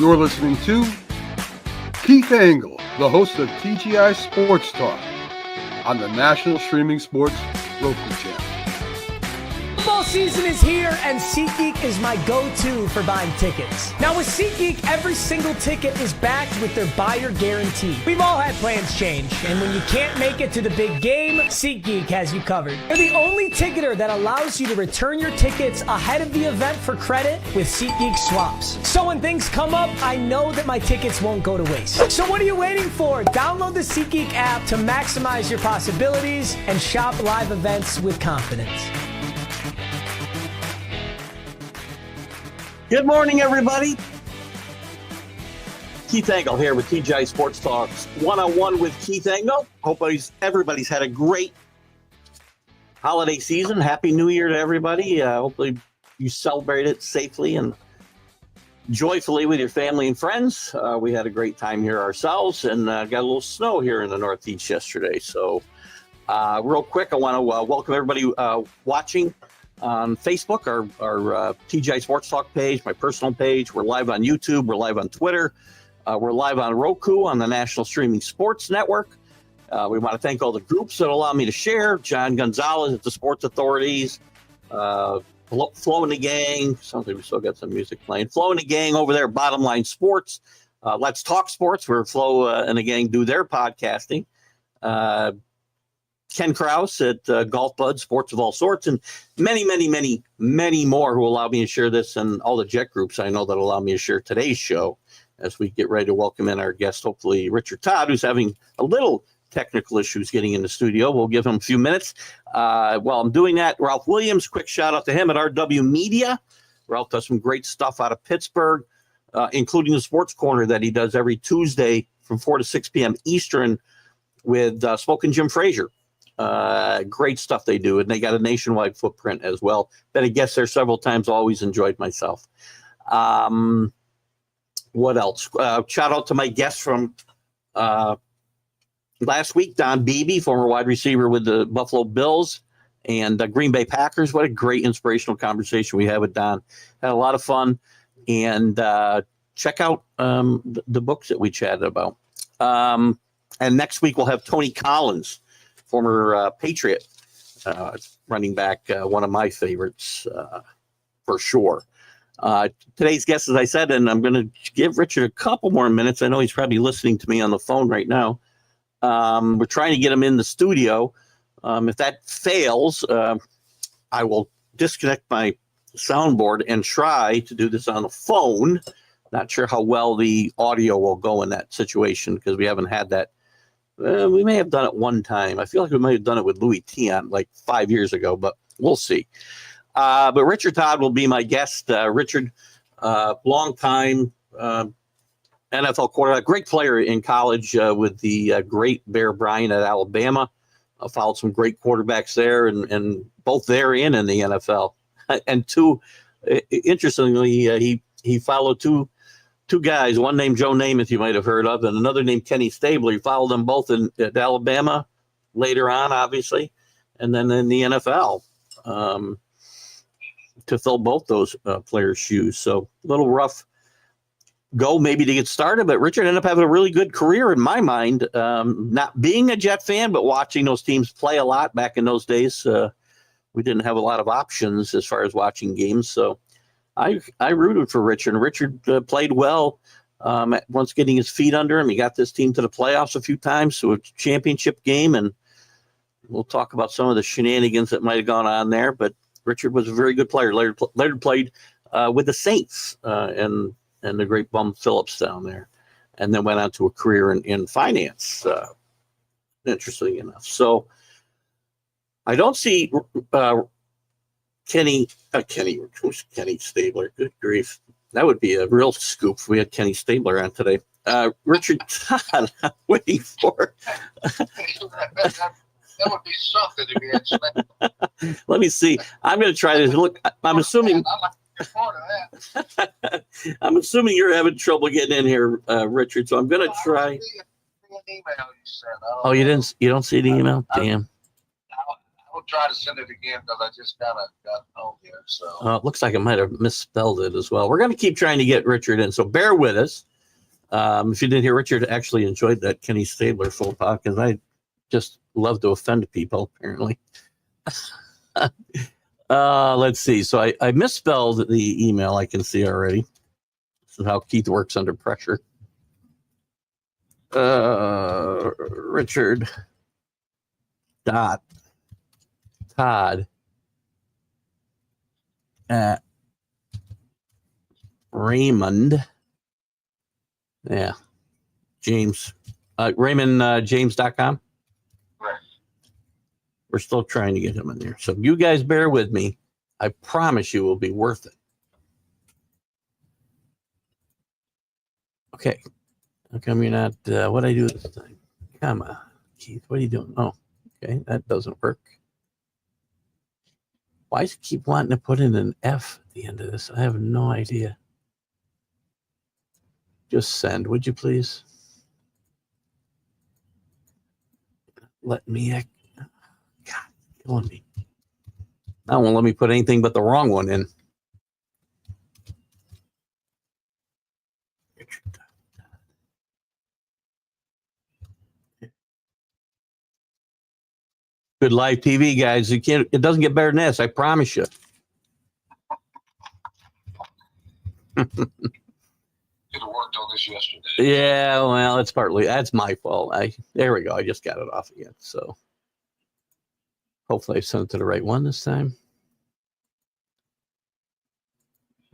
You're listening to Keith Engle, the host of TGI Sports Talk on the National Streaming Sports Roku channel. Football season is here, and SeatGeek is my go-to for buying tickets. Now with SeatGeek, every single ticket is backed with their buyer guarantee. We've all had plans change, and when you can't make it to the big game, SeatGeek has you covered. They're the only ticketer that allows you to return your tickets ahead of the event for credit with SeatGeek swaps. So when things come up, I know that my tickets won't go to waste. So what are you waiting for? Download the SeatGeek app to maximize your possibilities and shop live events with confidence. Good morning, everybody. Keith Engle here with TGI Sports Talks One with Keith Engle. Hope everybody's had a great holiday season. Happy New Year to everybody. Hopefully you celebrate it safely and joyfully with your family and friends. We had a great time here ourselves and got a little snow here in the Northeast yesterday. So real quick, I want to welcome everybody watching on Facebook, our TGI Sports Talk page, my personal page. We're live on YouTube. We're live on Twitter. We're live on Roku on the National Streaming Sports Network. We want to thank all the groups that allow me to share. John Gonzalez at the Sports Authorities, Flo and the Gang. Sounds like we still got some music playing. Flo and the Gang over there, Bottom Line Sports. Let's Talk Sports, where Flo and the Gang do their podcasting. Ken Krause at Golf Bud, Sports of All Sorts, and many, many, many, many more who allow me to share this, and all the Jet groups I know that allow me to share today's show as we get ready to welcome in our guest, hopefully Richard Todd, who's having a little technical issues getting in the studio. We'll give him a few minutes. While I'm doing that, Ralph Williams, quick shout out to him at RW Media. Ralph does some great stuff out of Pittsburgh, including the Sports Corner that he does every Tuesday from 4 to 6 p.m. Eastern with Smokin' Jim Frazier. Great stuff they do, and they got a nationwide footprint as well. Been a guest there several times, always enjoyed myself. What else? Shout out to my guest from last week, Don Beebe, former wide receiver with the Buffalo Bills and Green Bay Packers. What a great inspirational conversation we had with Don. Had a lot of fun, and check out the books that we chatted about. And next week we'll have Tony Collins, former Patriot running back, one of my favorites for sure. Today's guest, as I said, and I'm going to give Richard a couple more minutes. I know he's probably listening to me on the phone right now. We're trying to get him in the studio. If that fails, I will disconnect my soundboard and try to do this on the phone. Not sure how well the audio will go in that situation because we haven't had that. We may have done it one time. I feel like we might have done it with Louis Tion like 5 years ago, but we'll see. But Richard Todd will be my guest. Richard, long-time NFL quarterback, great player in college with the great Bear Bryant at Alabama. Followed some great quarterbacks there, and both there and in the NFL. And interestingly, he followed two guys, one named Joe Namath you might have heard of, and another named Kenny Stabler. He followed them both at Alabama later on, obviously, and then in the NFL to fill both those players' shoes. So a little rough go maybe to get started, but Richard ended up having a really good career in my mind, not being a Jet fan, but watching those teams play a lot back in those days. We didn't have a lot of options as far as watching games, so I rooted for Richard. Richard played well once getting his feet under him. He got this team to the playoffs a few times, so a championship game, and we'll talk about some of the shenanigans that might have gone on there. But Richard was a very good player. Later played with the Saints and the great Bum Phillips down there, and then went on to a career in finance, interestingly enough. So I don't see Kenny Stabler. Good grief. That would be a real scoop if we had Kenny Stabler on today. Richard Todd, I'm waiting for. That would be something to be expected. Let me see. I'm going to try this. Look, I'm assuming. I'm assuming you're having trouble getting in here, Richard. So I'm going to try. Email you sent. Oh, you don't see the email? Damn. I try to send it again because I just kind of got home here. So It looks like I might have misspelled it as well. We're going to keep trying to get Richard in, so bear with us. If you didn't hear, Richard actually enjoyed that Kenny Stabler full talk, because I just love to offend people, apparently. Let's see. So I misspelled the email, I can see already. This is how Keith works under pressure. Richard dot Todd at Raymond. Yeah. James. RaymondJames.com. right. We're still trying to get him in there. So you guys bear with me. I promise you it will be worth it. Okay. How come you're not, what'd I do this time? Come on, Keith, what are you doing? Oh, okay, that doesn't work. Why does it keep wanting to put in an F at the end of this? I have no idea. Just send, would you please? Let me, God, killing me. That won't let me put anything but the wrong one in. Good live TV, guys. You can't. It doesn't get better than this. I promise you. Could have worked on this yesterday. Yeah, well, it's partly that's my fault. There we go. I just got it off again. So hopefully I sent it to the right one this time.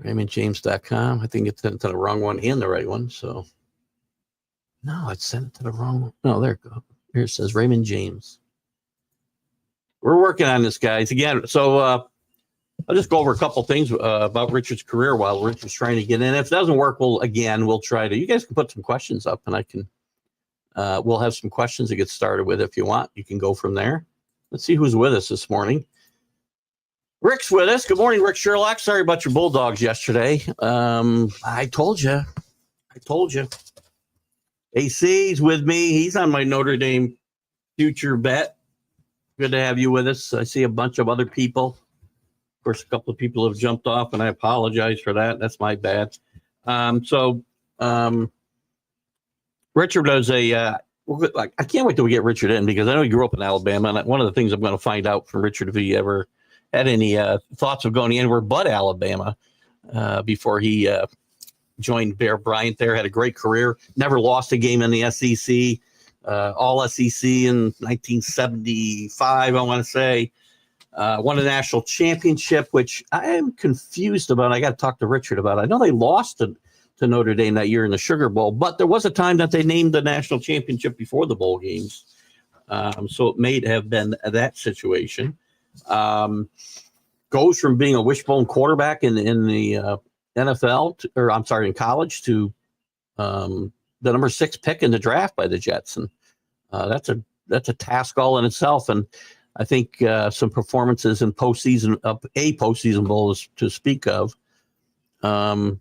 RaymondJames.com. I think it sent it to the wrong one and the right one. So no, it sent it to the wrong one. No, there it goes. Here it says Raymond James. We're working on this, guys. Again, so I'll just go over a couple things about Richard's career while Richard's trying to get in. If it doesn't work, we'll try to. You guys can put some questions up, and I can. We'll have some questions to get started with if you want. You can go from there. Let's see who's with us this morning. Rick's with us. Good morning, Rick Sherlock. Sorry about your Bulldogs yesterday. I told you. AC's with me. He's on my Notre Dame future bet. Good to have you with us. I see a bunch of other people. Of course, a couple of people have jumped off, and I apologize for that. That's my bad. Richard does I can't wait till we get Richard in, because I know he grew up in Alabama, and one of the things I'm going to find out from Richard, if he ever had any thoughts of going anywhere but Alabama before he joined Bryant there. Had a great career, never lost a game in the SEC. All SEC in 1975, I want to say. Won a national championship, which I am confused about. I got to talk to Richard about it. I know they lost to Notre Dame that year in the Sugar Bowl, but there was a time that they named the national championship before the bowl games. So it may have been that situation. Goes from being a wishbone quarterback in the NFL, in college to the number 6 pick in the draft by the Jets. And that's a task all in itself. And I think some performances in postseason bowls to speak of, one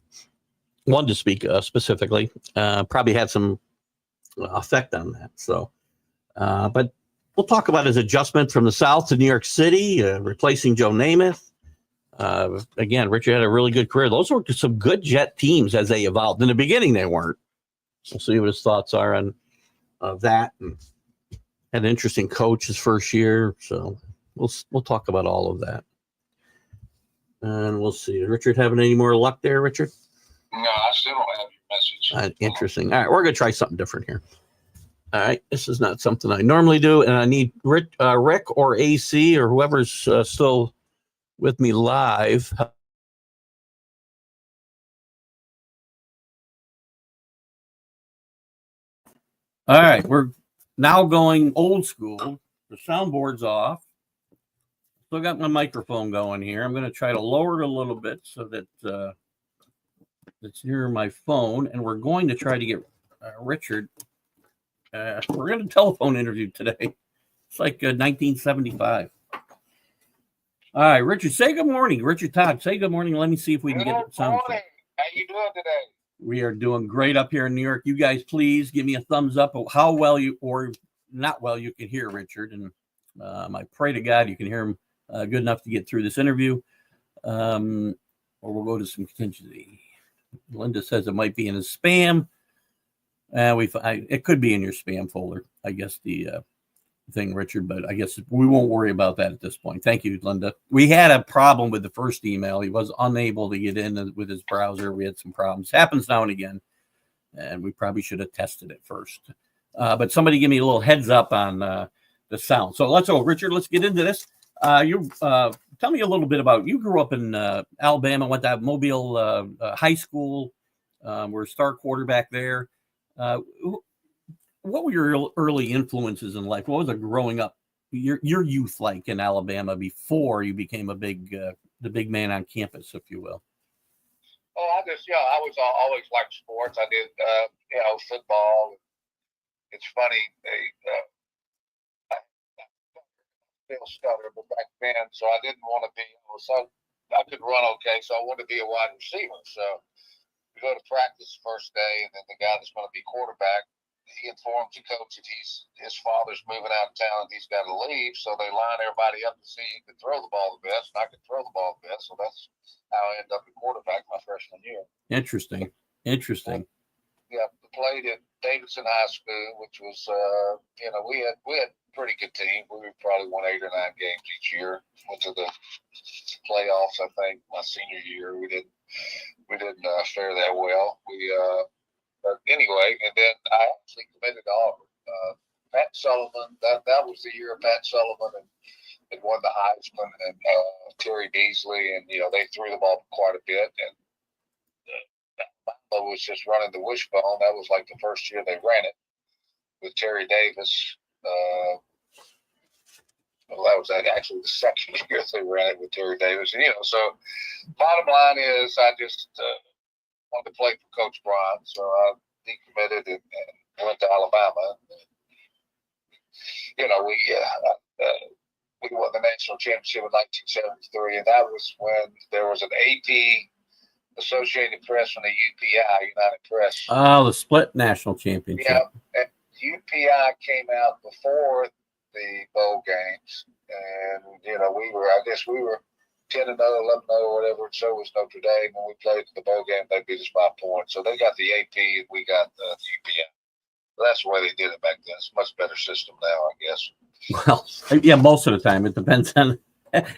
to speak specifically, probably had some effect on that. So, but we'll talk about his adjustment from the South to New York City, replacing Joe Namath. Again, Richard had a really good career. Those were some good Jet teams as they evolved. In the beginning, they weren't. We'll see what his thoughts are on that. And had an interesting coach his first year. So we'll talk about all of that. And we'll see. Richard having any more luck there, Richard? No, I still don't have your message. Interesting. All right, we're going to try something different here. All right, this is not something I normally do, and I need Rick or AC or whoever's still with me live. All right, we're now going old school. The soundboard's off. Still got my microphone going here. I'm going to try to lower it a little bit so that it's near my phone, and we're going to try to get Richard. We're going to telephone interview today. It's like 1975. All right, Richard, say good morning. Richard Todd, say good morning. Let me see if we can get it sound. How you doing today? We are doing great up here in New York. You guys, please give me a thumbs up of how well you or not well you can hear Richard, and I pray to God you can hear him good enough to get through this interview, or we'll go to some contingency. Linda says it might be in his spam. It could be in your spam folder, I guess, the thing, Richard, but I guess we won't worry about that at this point. Thank you, Linda. We had a problem with the first email. He was unable to get in with his browser. We had some problems. Happens now and again, and we probably should have tested it first. But somebody give me a little heads up on the sound. So Richard, let's get into this. Tell me a little bit about, you grew up in Alabama, went to Mobile High School, were a star quarterback there. What were your early influences in life? What was it growing up, your youth like in Alabama before you became the big man on campus, if you will? Oh, I was always liked sports. I did, football. It's funny, I still stutter, but back then, so I didn't want to be, so I could run okay, so I wanted to be a wide receiver. So we go to practice first day, and then the guy that's going to be quarterback, he informs the coach that his father's moving out of town and he's got to leave. So they line everybody up to see who could throw the ball the best, and I could throw the ball the best. So that's how I ended up at quarterback my freshman year. Interesting. Yeah, played at Davidson High School, which was, we had a pretty good team. We probably won 8 or 9 games each year. Went to the playoffs, I think, my senior year. We didn't fare that well. But anyway, and then I actually committed to Auburn. Pat Sullivan, that was the year of Pat Sullivan and won the Heisman, and Terry Beasley, and they threw the ball quite a bit, and Alabama was just running the wishbone. That was like the first year they ran it with Terry Davis. That was actually the second year they ran it with Terry Davis, and so bottom line is I just wanted to play for Coach Bryant, so I decommitted and went to Alabama. We won the national championship in 1973, and that was when there was an AP Associated Press and a UPI, United Press. Oh, the split national championship. Yeah, and UPI came out before the bowl games, and we were 10-0, 11-0, or whatever, and so was Notre Dame. When we played the bowl game, they beat us by points. So they got the AP, and we got the UPI. Well, that's the way they did it back then. It's a much better system now, I guess. Well, yeah, most of the time. It depends on –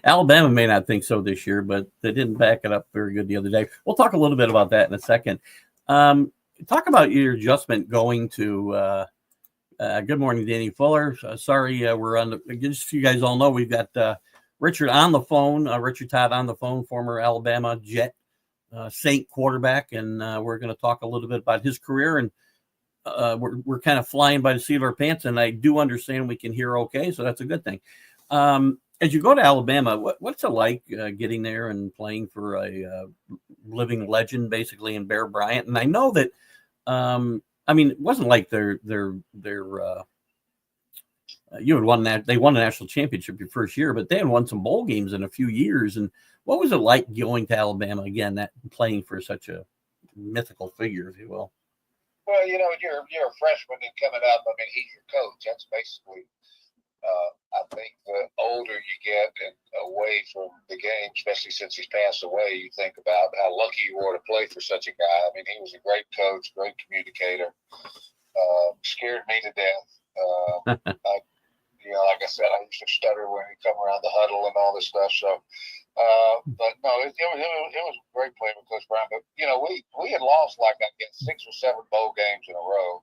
Alabama may not think so this year, but they didn't back it up very good the other day. We'll talk a little bit about that in a second. Talk about your adjustment going to good morning, Danny Fuller. Sorry, we're on the – just so you guys all know, we've got Richard on the phone, Richard Todd on the phone, former Alabama Jet Saint quarterback, and we're going to talk a little bit about his career, and we're kind of flying by the seat of our pants, and I do understand we can hear okay, so that's a good thing. As you go to Alabama, what's it like getting there and playing for a living legend, basically, in Bear Bryant? And I know that, it wasn't like you had won that. They won a national championship your first year, but they had won some bowl games in a few years. And what was it like going to Alabama again, that playing for such a mythical figure, if you will? Well, you're a freshman and coming up. He's your coach. That's basically. I think the older you get and away from the game, especially since he's passed away, you think about how lucky you were to play for such a guy. He was a great coach, great communicator. Scared me to death. Like I said, I used to stutter when he come around the huddle and all this stuff. So, but no, it was a great play with Coach Brown. But we had lost like I guess 6 or 7 bowl games in a row.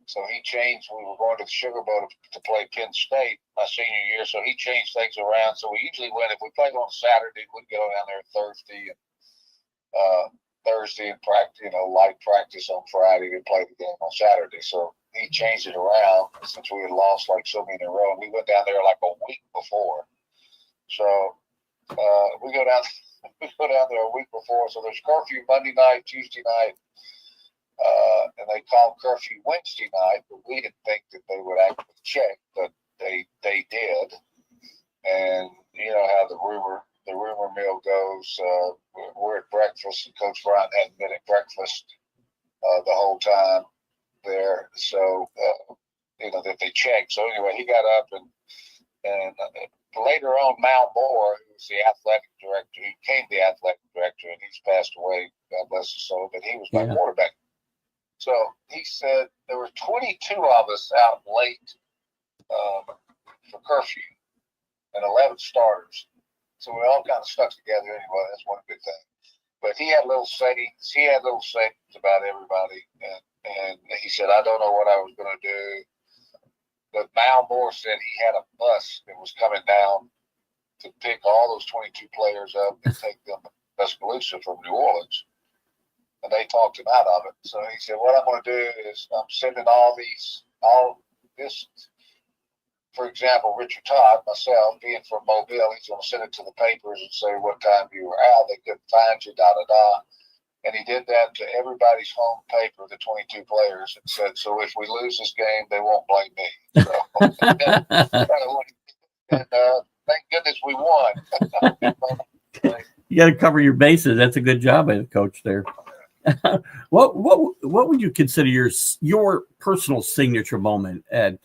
So he changed. We were going to the Sugar Bowl to play Penn State my senior year. So he changed things around. So we usually went, if we played on Saturday, we'd go down there Thursday and practice, light practice on Friday and play the game on Saturday. So he changed it around since we had lost like so many in a row. And we went down there like a week before. So we go down there a week before. So there's curfew Monday night, Tuesday night. And they called curfew Wednesday night, but we didn't think that they would actually check, but they did. And you know how the rumor mill goes. We're at breakfast, and Coach Bryant hadn't been at breakfast the whole time there. So that they checked. So anyway, he got up and later on, Mal Moore, who was the athletic director, he became the athletic director, and he's passed away, God bless his soul, but he was my quarterback. So he said there were 22 of us out late for curfew and 11 starters. So we all kind of stuck together anyway. That's one good thing. But he had little sayings. He had little sayings about everybody. And he said, I don't know what I was going to do. But Mal Moore said he had a bus that was coming down to pick all those 22 players up and take them to Tuscaloosa from New Orleans. And they talked him out of it. So he said, what I'm going to do is I'm sending all this, for example, Richard Todd, myself, being from Mobile, he's going to send it to the papers and say what time you were out. They couldn't find you, da-da-da. And he did that to everybody's home paper, the 22 players, and said, so if we lose this game, they won't blame me. So, and thank goodness we won. You got to cover your bases. That's a good job by the coach there. What would you consider your personal signature moment at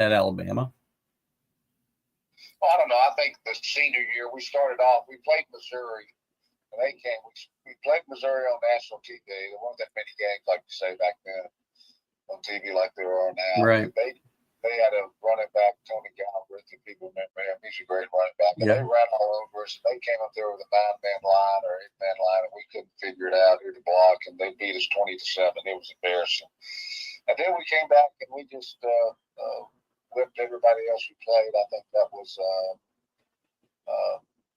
Alabama? Well, I don't know. I think the senior year we started off. We played Missouri, and they came. We played Missouri on national TV. There weren't that many games, like you say back then, on TV like there are now. Right. They had a running back, Tony Galbraith, if people remember him. He's a great running back. And they ran all over us. They came up there with a 9-man line or 8-man line, and we couldn't figure it out who to block, and they beat us 20-7. It was embarrassing. And then we came back, and we just whipped everybody else we played. I think that was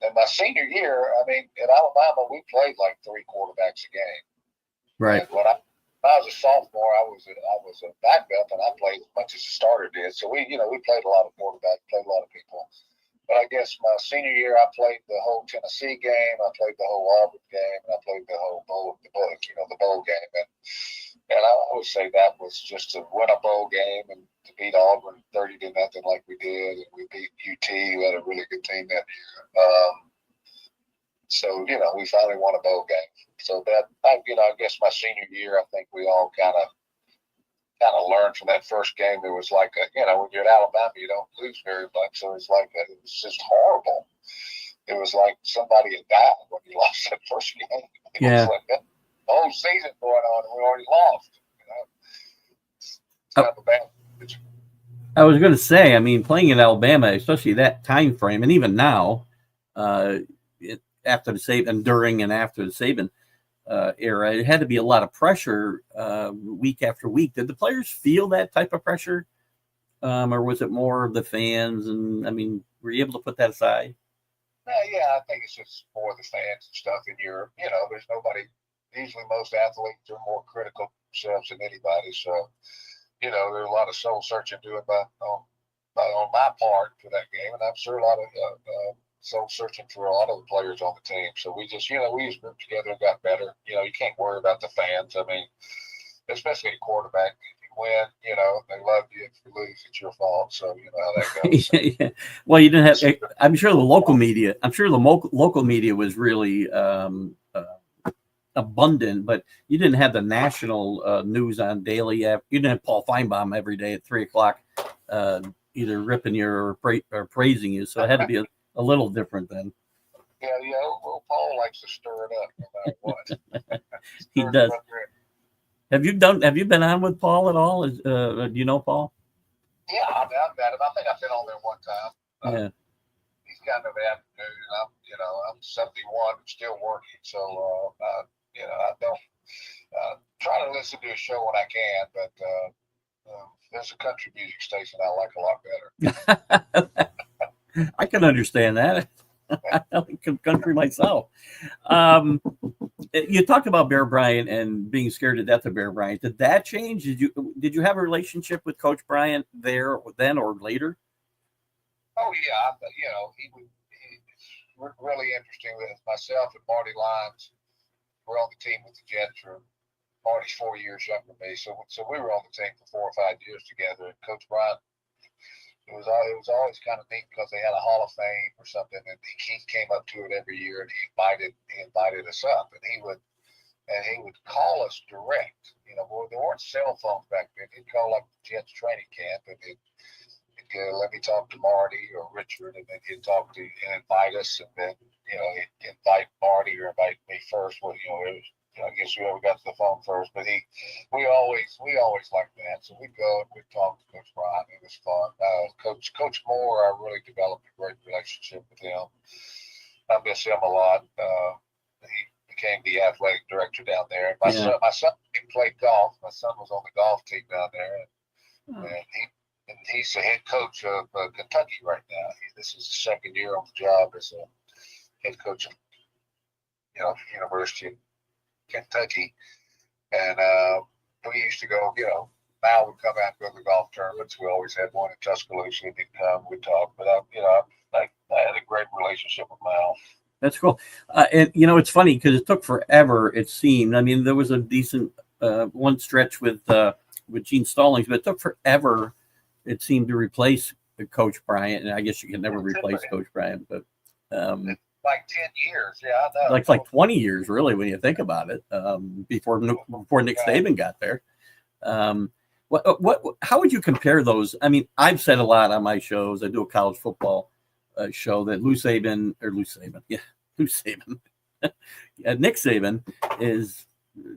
and my senior year, I mean, at Alabama, we played like 3 quarterbacks a game. Right. And when I was a sophomore, I was a backup, and I played as much as the starter did. So we played a lot of quarterbacks, played a lot of people. But I guess my senior year, I played the whole Tennessee game, I played the whole Auburn game, and I played the whole bowl game. And I always say that was just to win a bowl game and to beat Auburn 30-0 like we did, and we beat UT, who had a really good team that year. So we finally won a bowl game. So that I guess my senior year, I think we all kind of learned from that first game. It was like when you're at Alabama, you don't lose very much, so it's like it was just horrible. It was like somebody had died when you lost that first game. It was like that whole season going on, and we already lost. It's kind of a bad situation. I was going to say, I mean, playing in Alabama, especially that time frame, and even now, after the Saban, during and after the Saban era, it had to be a lot of pressure week after week. Did the players feel that type of pressure, or was it more of the fans? And I mean, were you able to put that aside? Yeah, I think it's just more the fans and stuff. And there's nobody. Usually, most athletes are more critical of themselves than anybody. So, there's a lot of soul searching doing on my part for that game, and I'm sure a lot of soul searching for a lot of the players on the team. So we just, we just worked together and got better. You can't worry about the fans. I mean, especially a quarterback. If you win, they love you. If you lose, it's your fault. So you know how that goes. Yeah. Well, you didn't have. I'm sure the local media. I'm sure the local media was really abundant, but you didn't have the national news on daily. You didn't have Paul Feinbaum every day at 3:00, either ripping you or praising you. So it had to be a little different then. Yeah. Well, Paul likes to stir it up no matter what. He does. Have you been on with Paul at all? Do you know Paul? Yeah, I've met him. I think I've been on there one time. Yeah. He's kind of an afternoon. I'm 71 and still working, so I don't try to listen to a show when I can, but there's a country music station I like a lot better. I can understand that. I like country myself. You talked about Bear Bryant and being scared to death of Bear Bryant. Did that change? Did you have a relationship with Coach Bryant there then or later? Oh yeah, he was really interesting with myself and Marty Lyons. We're on the team with the Jets. Marty's 4 years younger than me, so we were on the team for 4 or 5 years together. And Coach Bryant. It was always kind of neat because they had a Hall of Fame or something, and Keith came up to it every year, and he invited us up, and and he would call us direct. Well, there weren't cell phones back then. He'd call like the Jets training camp, and he'd go, let me talk to Marty or Richard, and then he'd talk to and invite us, and then he'd invite Marty or invite me first. Well, it was, I guess whoever got to the phone first, but we always liked that. So we'd go and we'd talk to Coach Bryant. It was fun. Coach Moore, I really developed a great relationship with him. I miss him a lot. He became the athletic director down there. My son played golf. My son was on the golf team down there, and he's the head coach of Kentucky right now. This is his second year on the job as a head coach of University of Kentucky. And we used to go, Mal would come out and go to the golf tournaments. We always had one in Tuscaloosa. He'd come, we'd talk. But I had a great relationship with Mal. That's cool. And it's funny because it took forever, it seemed. I mean, there was a decent one stretch with Gene Stallings, but it took forever, it seemed, to replace Coach Bryant. And I guess you can never replace Coach Bryant, but like 10 years. Yeah, I know. Like 20 years, really, when you think about it, before Nick Saban got there. How would you compare those? I mean, I've said a lot on my shows. I do a college football show that Nick Saban is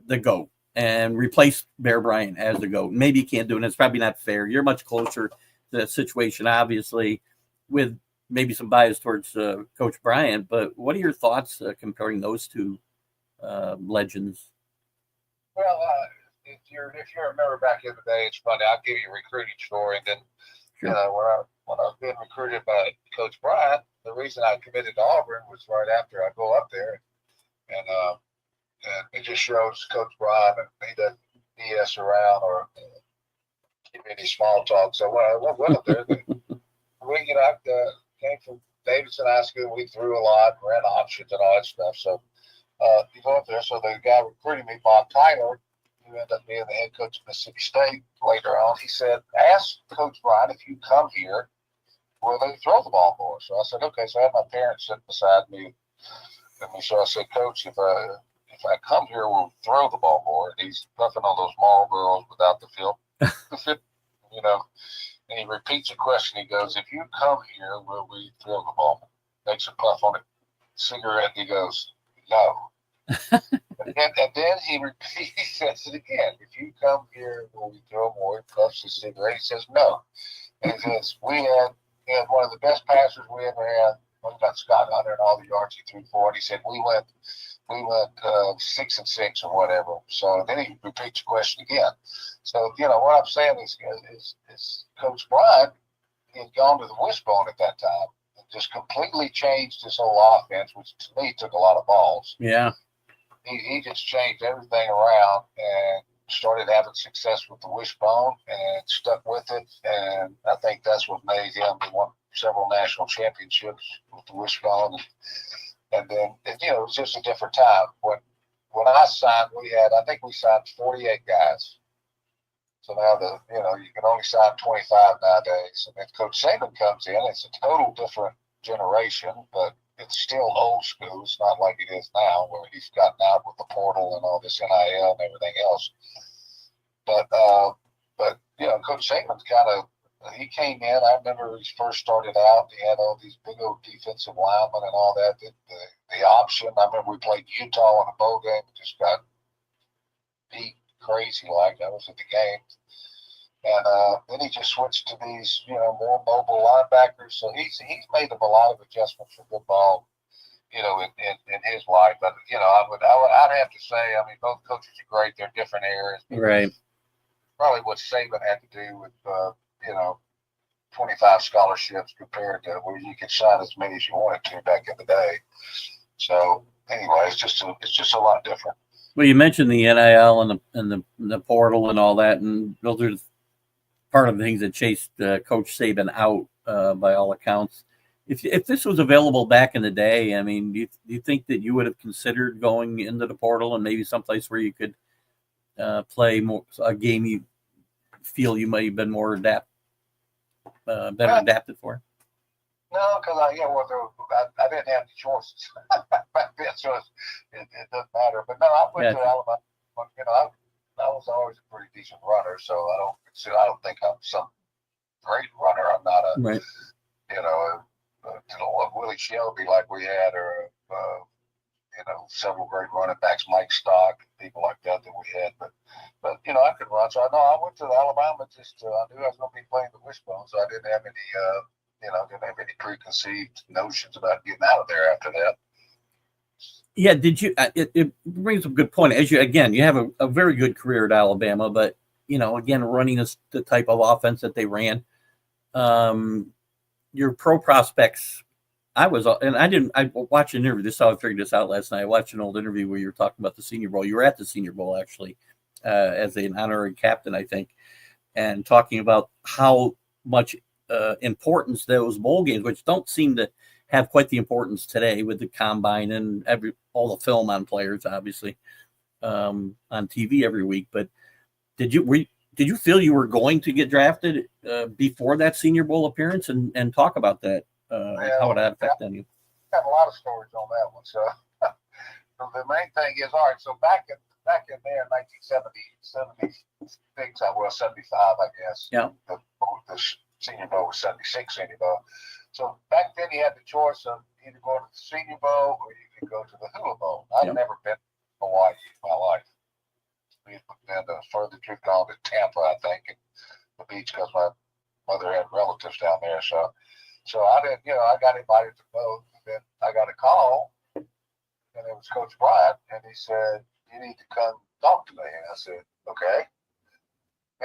the GOAT and replace Bear Bryant as the GOAT. Maybe you can't do it. It's probably not fair. You're much closer to that situation, obviously, with maybe some bias towards Coach Bryant. But what are your thoughts comparing those two legends? Well, if you remember back in the day, it's funny. I'll give you a recruiting story, and then when I was being recruited by Coach Bryant, the reason I committed to Auburn was right after I go up there, and it just shows Coach Bryant, and he doesn't BS around or give any small talk. So when I went up there, I came from Davidson High School. We threw a lot, ran options and all that stuff. So you go up there. So the guy recruiting me, Bob Tyler, who ended up being the head coach of Mississippi State later on, he said, ask Coach Bryant, if you come here, will they throw the ball more? So I said, okay. So I had my parents sitting beside me. So I said, Coach, if I come here, we'll throw the ball more. And he's puffing on those Marlboros without the film. And he repeats the question. He goes, if you come here, will we throw the ball? Makes a puff on a cigarette. And he goes, no. and then he says it again. If you come here, will we throw more? He puffs the cigarette. He says, no. And he says, we had one of the best passers we ever had. We got Scott Hunter and all the yards he threw for. And he said, we went 6-6 or whatever. So then he repeats the question again. So, what I'm saying is Coach Bryant, he had gone to the wishbone at that time and just completely changed his whole offense, which to me took a lot of balls. Yeah. He just changed everything around and started having success with the wishbone and stuck with it. And I think that's what made him won several national championships with the wishbone. And then, it was just a different time. When I signed, I think we signed 48 guys. So now you can only sign 25 nowadays. And then Coach Saban comes in. It's a total different generation, but it's still old school. It's not like it is now, where he's gotten out with the portal and all this NIL and everything else. But Coach Saban's he came in. I remember when he first started out, he had all these big old defensive linemen and all that. The option, I remember we played Utah in a bowl game and just got beat crazy like. I was at the game. And then he just switched to these, more mobile linebackers. So he's made a lot of adjustments for football, in his life. But, I'd have to say, both coaches are great. They're different areas. Right. Probably what Saban had to do with, 25 scholarships compared to where you could sign as many as you wanted to back in the day. So anyway, it's just a lot different. Well, you mentioned the NIL and the portal and all that, and those are part of the things that chased Coach Saban out by all accounts. If this was available back in the day, do you think that you would have considered going into the portal and maybe someplace where you could play more a game you feel you might have been more adapted for? No, because I didn't have any choices back then, so it doesn't matter. But no, I went to Alabama. I was always a pretty decent runner, so I don't think I'm some great runner. I'm not a right. Willie Shelby like we had, or several great running backs, Mike Stock, people like that we had. But I could run. So I went to Alabama just I knew I was going to be playing the wishbone, so I didn't have any didn't have any preconceived notions about getting out of there after that. Yeah, did you? It brings up a good point. As you have a very good career at Alabama, but again, running the type of offense that they ran, your pro prospects. I watched an interview. This is how I figured this out last night. I watched an old interview where you were talking about the Senior Bowl. You were at the Senior Bowl actually, as an honorary captain, I think, and talking about how much importance those bowl games, which don't seem to have quite the importance today with the combine and all the film on players, obviously, on TV every week. But did you feel you were going to get drafted before that Senior Bowl appearance, and talk about that? How would that affect you? I have a lot of stories on that one. So the main thing is, all right. So back in there, 1976, 75, I guess. Yeah. The Senior Bowl was 76 Senior Bowl. So back then, you had the choice of either going to the Senior Bowl or you could go to the Hula Bowl. I've never been to Hawaii in my life. We've been further to gone to Tampa, I think, and the beach, because my mother had relatives down there. So I didn't, I got invited to both. And then I got a call, and it was Coach Bryant, and he said, "You need to come talk to me." And I said, "Okay."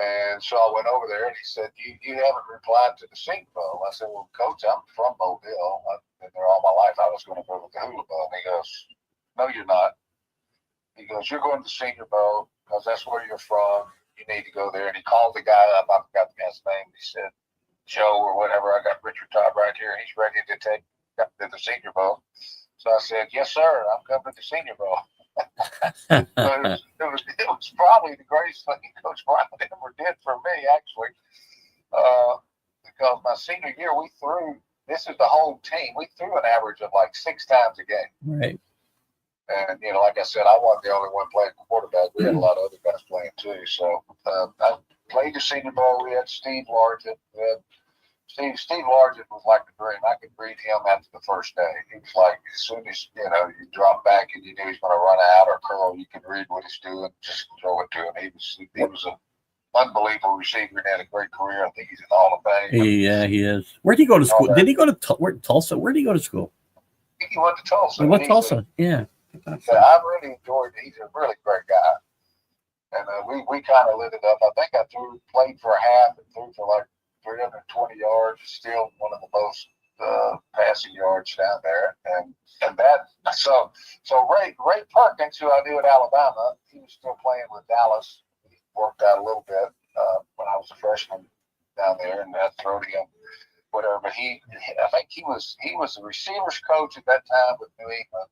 And so I went over there, and he said, "You haven't replied to the Senior Bowl." I said, "Well, Coach, I'm from Mobile. I've been there all my life. I was going to go to the Hula Bowl." And he goes, "No, you're not." He goes, "You're going to the Senior Bowl because that's where you're from. You need to go there." And he called the guy up. I forgot the guy's name. He said, "Joe or whatever, I got Richard Todd right here. He's ready to take to the Senior Bowl." So I said, "Yes, sir. I'm coming to the Senior Bowl." it was probably the greatest thing Coach Bryant ever did for me, actually, because my senior year this is the whole team. We threw an average of like 6 times a game. Right. And, like I said, I wasn't the only one playing quarterback. We had a lot of other guys playing too. So I played the Senior Bowl. We had Steve Largent. Steve Largent was like a dream. I could read him after the first day. He was like, as soon as, you drop back and you knew he was going to run out or curl, you could read what he's doing, just throw it to him. He was an unbelievable receiver and had a great career. I think he's in the Hall of Fame. Yeah, he is. Where did he go to school? Did he go to Tulsa? Where did he go to school? I think he went to Tulsa. He went to Tulsa, yeah. I really enjoyed it. He's a really great guy. And we kind of lit it up. I think I played for a half and threw for like 320 yards. Still one of the most passing yards down there. And that, so Ray Perkins, who I knew at Alabama, he was still playing with Dallas. He worked out a little bit when I was a freshman down there, and I threw to him, whatever. But I think he was the receivers coach at that time with New England.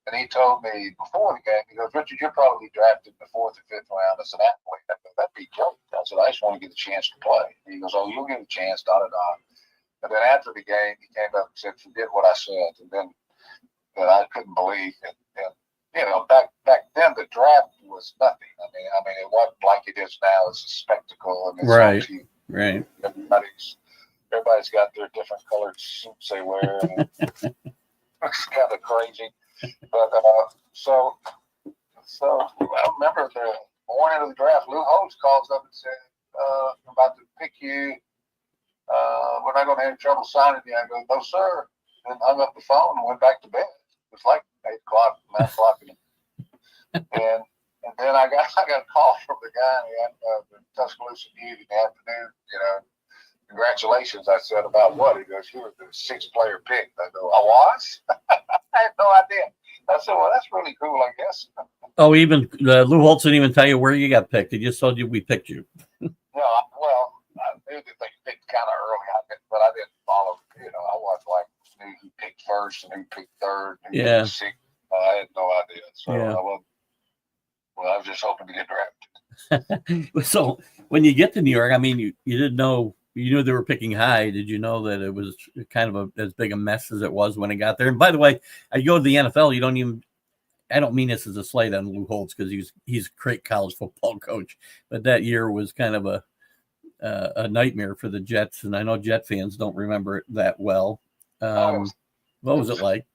And he told me before the game, he goes, "Richard, you'll probably be drafted in the 4th or 5th round as an athlete." I go, "That'd be great." I said, "I just want to get a chance to play." He goes, "Oh, you'll get a chance, da da da." And then after the game, he came up and said, "Forget what I said." And then I couldn't believe it. And back then the draft was nothing. I mean, it wasn't like it is now. It's a spectacle, and it's right. Right. Everybody's got their different colored suits they wear. And it's kind of crazy. But so I remember the morning of the draft, Lou Holtz calls up and said, "I'm about to pick you. We're not going to have any trouble signing you." I go, "No, sir." Then hung up the phone and went back to bed. It was like 8 o'clock, 9 o'clock. And then I got a call from the guy in the Tuscaloosa News in the afternoon, "Congratulations." I said, "About what?" He goes, "You were the 6th player picked." I go, "I was?" I had no idea. I said, "Well, that's really cool, I guess." Oh, even Lou Holtz didn't even tell you where you got picked. He just told you we picked you. No, I knew that they picked kind of early, but I didn't follow. I wasn't like knew who picked first and who picked third. And who picked sixth. I had no idea. So I was just hoping to get drafted. So when you get to New York, I mean, you didn't know you knew they were picking high. Did you know that it was kind of as big a mess as it was when it got there? And by the way, I go to the NFL. I don't mean this as a slight on Lou Holtz because he's a great college football coach, but that year was kind of a nightmare for the Jets, and I know Jet fans don't remember it that well. What was it like?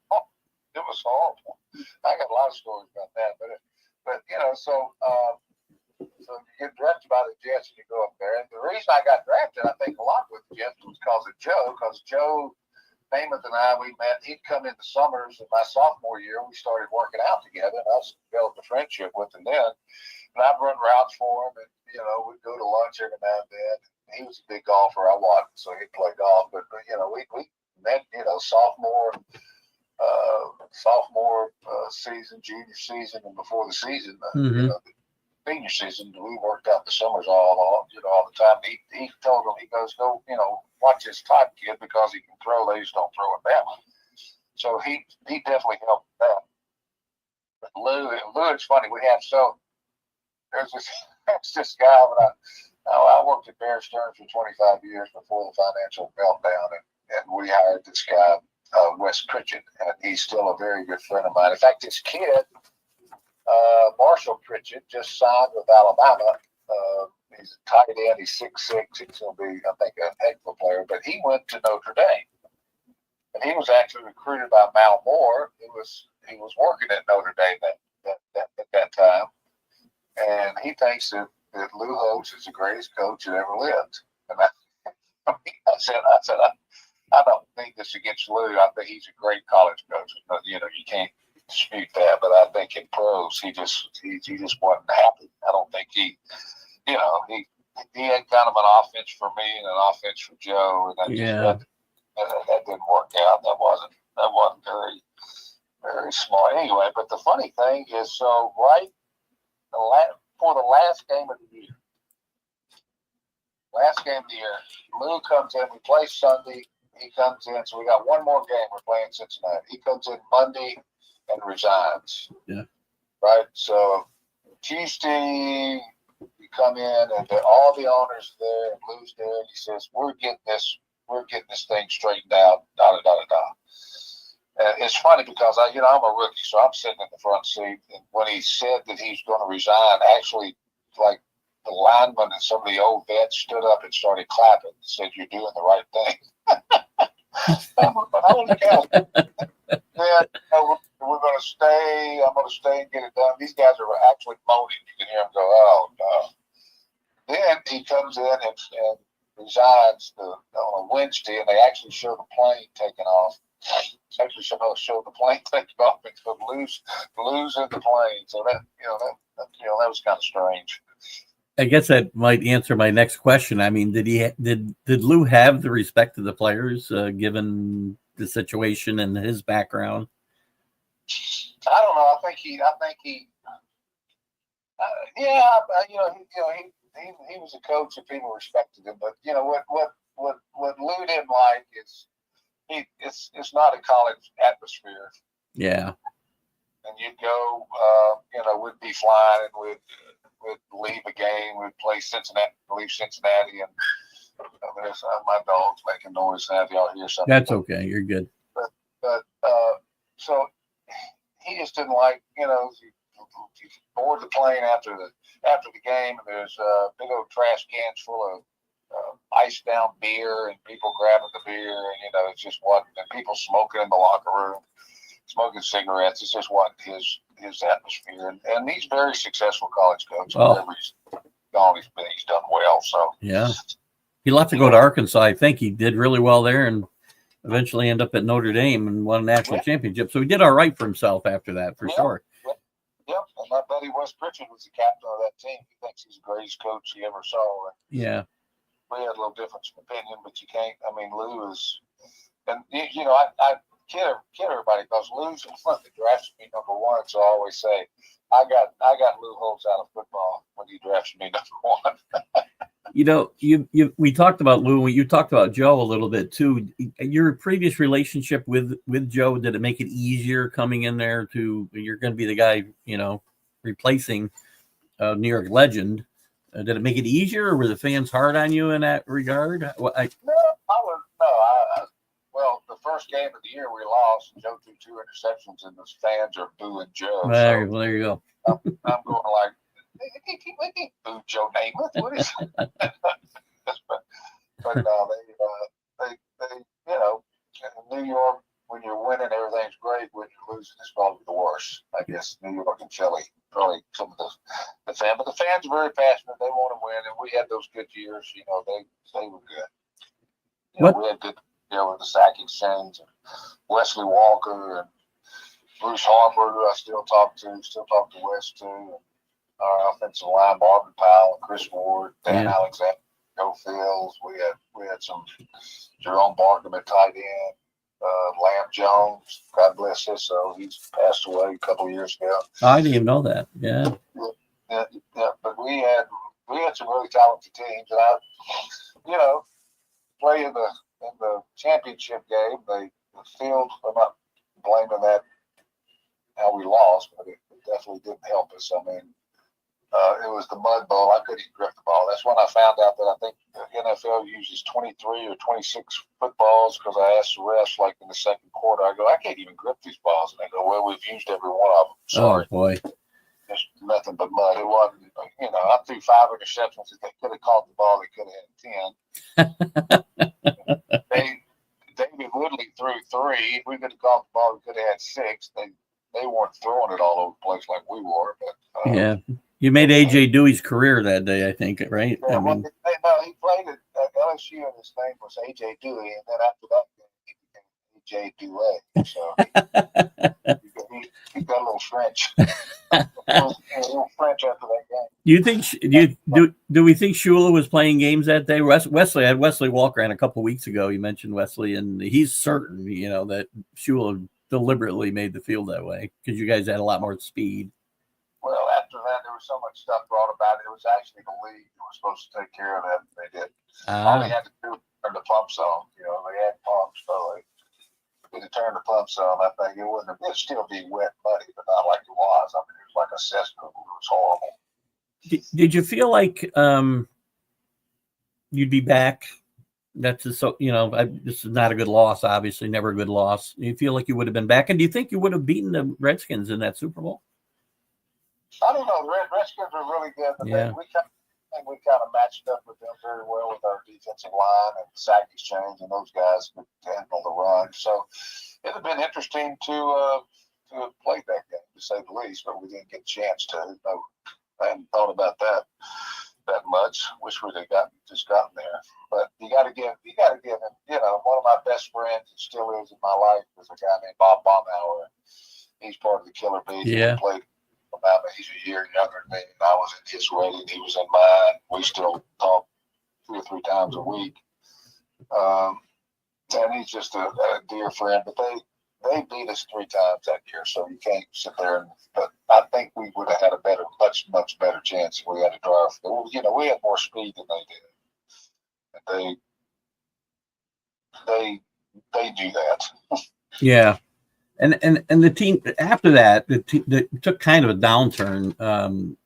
It was horrible. I got a lot of stories about that, but so you get drafted by the Jets and you go up there. And the reason I got drafted, I think, a lot with the Jets was because of Joe. Because Joe Namath and I, we met. He'd come in the summers of my sophomore year. We started working out together, and I developed a friendship with him then. And I'd run routes for him, and we'd go to lunch every now and then. He was a big golfer. I wasn't, so he'd play golf. But we met, sophomore season, junior season, and before the season, the senior season, we worked out the summers all the time. He told him, he goes, go, watch this type kid because he can throw. They just don't throw it that way. So he definitely helped with that. But Lou, it's funny. There's this guy that I worked at Bear Stearns for 25 years before the financial meltdown, and we hired this guy, Wes Pritchett, and he's still a very good friend of mine. In fact, this kid, Marshall Pritchett, just signed with Alabama. He's a tight end. He's 6'6". He's going to be, I think, a heck of a player. But he went to Notre Dame, and he was actually recruited by Mal Moore. He was working at Notre Dame at that time, and he thinks that Lou Holtz is the greatest coach that ever lived. And I said, I don't think this against Lou. I think he's a great college coach. You can't dispute that. But I think in pros, he just wasn't happy. I don't think he had kind of an offense for me and an offense for Joe, and that didn't work out. That wasn't very, very smart. Anyway, but the funny thing is, so for the last game of the year, Lou comes in. We play Sunday. He comes in. So we got one more game. We're playing Cincinnati. He comes in Monday and resigns. Yeah. Right. So Tuesday, we come in and all the owners there, and Lou's there, and he says, "We're getting this thing straightened out." It's funny because I'm a rookie, so I'm sitting in the front seat. And when he said that he's going to resign, actually, like the linemen and some of the old vets stood up and started clapping and said, "You're doing the right thing." Holy cow! Yeah, we're going to stay. I'm going to stay and get it done. These guys are actually moaning. You can hear them go, "Oh no!" Then he comes in and resigns on a Wednesday, and they actually show the plane taking off. Actually, show the plane taking off and lose in the plane. So that was kind of strange. I guess that might answer my next question. I mean, did Lou have the respect of the players given the situation and his background? I don't know. I think he was a coach and people respected him. But what Lou didn't like is it's not a college atmosphere. Yeah. And you'd go, we'd be flying and we'd leave a game. We'd play leave Cincinnati, and there's my dog's making noise. Now if y'all hear something, that's okay. You're good. But so he just didn't like, you board the plane after the game, and there's big old trash cans full of iced down beer and people grabbing the beer, and it's just wasn't, and people smoking in the locker room, smoking cigarettes. It just wasn't his atmosphere, and he's a very successful college coach. Wherever he's gone, he's done well. So yeah, he left to go to Arkansas. I think he did really well there, and eventually ended up at Notre Dame and won a national championship. So he did all right for himself after that, for sure. Yep, and my buddy Wes Pritchett was the captain of that team. He thinks he's the greatest coach he ever saw. Yeah. We had a little difference of opinion, but you can't. I mean, Lou is, and I kid everybody because Lou's the one that drafted me number one. So I always say, I got Lou Holtz out of football when he drafted me number one. We talked about Lou, and you talked about Joe a little bit too. Your previous relationship with Joe, did it make it easier coming in there you're going to be the guy, replacing New York legend? Did it make it easier, or were the fans hard on you in that regard? Well, the first game of the year we lost. Joe threw 2 interceptions, and the fans are booing Joe. There you go. I'm going like, they boo Joe Namath. What is it? but no, they, you know, in New York, when you're winning, everything's great. When you're losing, it's probably the worst. I guess New York and Philly, probably some of the fans. But the fans are very passionate. They want to win, and we had those good years. You know, they were good. You know, we had good, with the Sack Exchange and Wesley Walker and Bruce Harper, who I still talk to Wes too. And our offensive line, Marvin Powell, and Chris Ward, Dan Alexander, Joe Fields. We had some Jerome Barkham at tight end. Lamb Jones, God bless his soul. He's passed away a couple of years ago. I didn't even know that. Yeah. But we had some really talented teams, and I, play in the championship game. The field, I'm not blaming that how we lost, but it definitely didn't help us. I mean, it was the mud bowl. I couldn't even grip the ball. That's when I found out that I think the NFL uses 23 or 26 footballs, because I asked the refs, like in the second quarter, I go, I can't even grip these balls. And they go, well, we've used every one of them. Sorry. Oh, boy. There's nothing but mud. It wasn't, I threw 5 interceptions. If they could have caught the ball, they could have had 10. David Woodley threw 3. If we could have caught the ball, we could have had 6. They weren't throwing it all over the place like we were. But yeah. You made A.J. Dewey's career that day, I think, right? Yeah, he played at LSU, and his name was A.J. Dewey, and then after that, he became A.J. Dewey. So he got a little French. A little French after that game. Do we think Shula was playing games that day? Wesley had Wesley Walker on a couple of weeks ago. You mentioned Wesley, and he's certain, that Shula deliberately made the field that way because you guys had a lot more speed. Well, after that, there was so much stuff brought about it. It was actually the league that was supposed to take care of that, and they did. All they had to do was turn the pumps on. They had pumps, so they had to turn the pumps on. I think it'd still be wet and muddy, but not like it was. I mean, it was like a cesspool. It was horrible. Did you feel like you'd be back? That's this is not a good loss, obviously, never a good loss. You feel like you would have been back, and do you think you would have beaten the Redskins in that Super Bowl? I don't know. The Redskins are really good, but we kind of matched up with them very well with our defensive line and Sack Exchange, and those guys could handle the run. So it would have been interesting to have played that game, to say the least, but we didn't get a chance to. I hadn't thought about that much. Wish we'd have gotten there. But you got to give him. One of my best friends, and still is in my life, is a guy named Bob Baumhauer. He's part of the Killer Bees. Yeah. He played. He's a year younger than me, and I was in his wedding. He was in mine. We still talk 2 or 3 times a week. And he's just a dear friend. But they beat us 3 times that year, so you can't sit there. But I think we would have had a much better chance if we had to drive. We had more speed than they did. And they do that. Yeah. And the team after that, that took kind of a downturn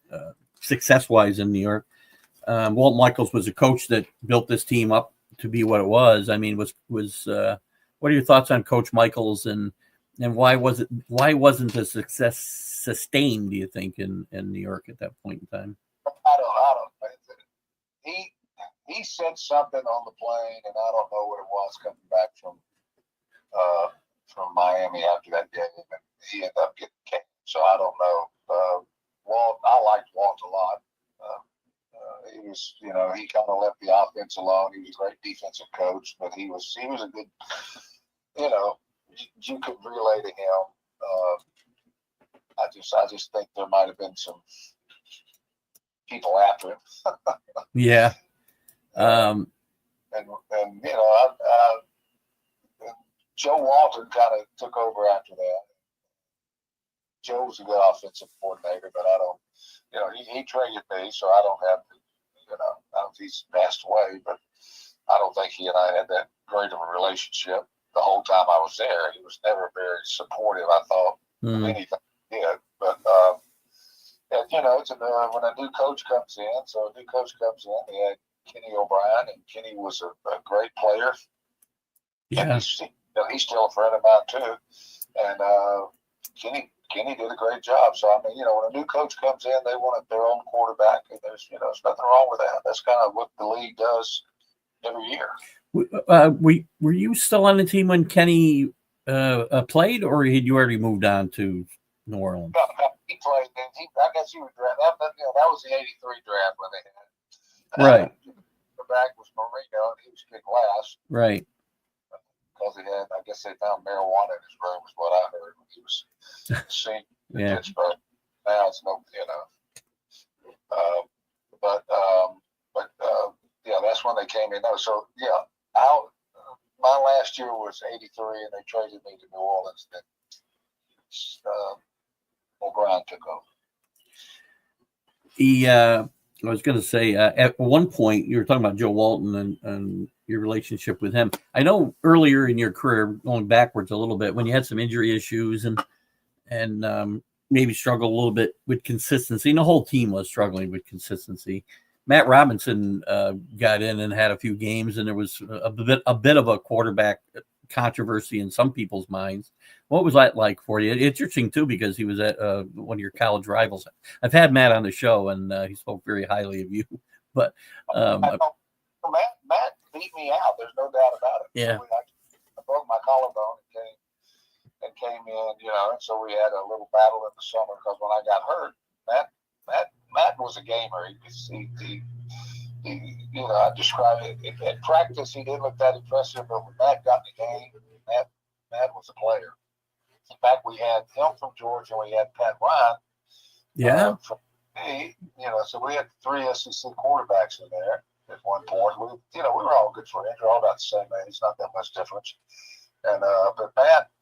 success-wise in New York. Walt Michaels was a coach that built this team up to be what it was. I mean, what are your thoughts on Coach Michaels and why wasn't the success sustained, do you think, in New York at that point in time? I don't. He said something on the plane, and I don't know what it was coming back from Miami after that game, and he ended up getting canned. So I don't know. Walt, I liked Walt a lot. He was, he kind of left the offense alone. He was a great defensive coach, but he was a good, you could relay to him. I just think there might have been some people after him. Yeah. Joe Walton kind of took over after that. Joe was a good offensive coordinator, but I don't, he traded me, so I don't have to, I don't know if he's passed away, but I don't think he and I had that great of a relationship the whole time I was there. He was never very supportive, I thought, of anything he did. But And, it's when a new coach comes in, they had Kenny O'Brien, and Kenny was a great player. Yeah. He's still a friend of mine too. And Kenny did a great job. So, when a new coach comes in, they want their own quarterback, and there's nothing wrong with that. That's kind of what the league does every year. Were you still on the team when Kenny played, or had you already moved on to New Orleans? No, he played. I guess he was drafted. That was the '83 draft when they had. Right. The back was Marino, and he was picked last. Right. Because I guess they found marijuana in his room, is what I heard when he was seen in Pittsburgh. Now it's that's when they came in. No, so my last year was '83, and they traded me to New Orleans. Then O'Brien took over. I was going to say, at one point, you were talking about Joe Walton and your relationship with him. I know earlier in your career, going backwards a little bit, when you had some injury issues and maybe struggled a little bit with consistency, and the whole team was struggling with consistency. Matt Robinson got in and had a few games, and there was a bit of a quarterback controversy in some people's minds. What was that like for you? It's interesting too, because he was at one of your college rivals. I've had Matt on the show, and he spoke very highly of you. But Matt beat me out. There's no doubt about it. Yeah, I broke my collarbone and came in, and so we had a little battle in the summer because when I got hurt, Matt was a gamer. I describe it at practice. He didn't look that impressive, but when Matt got in the game, Matt was a player. In fact, we had him from Georgia, and we had Pat Bryant. Yeah. From me, so we had 3 SEC quarterbacks in there at one point. We were all good friends. We're all about the same age, not that much difference. And but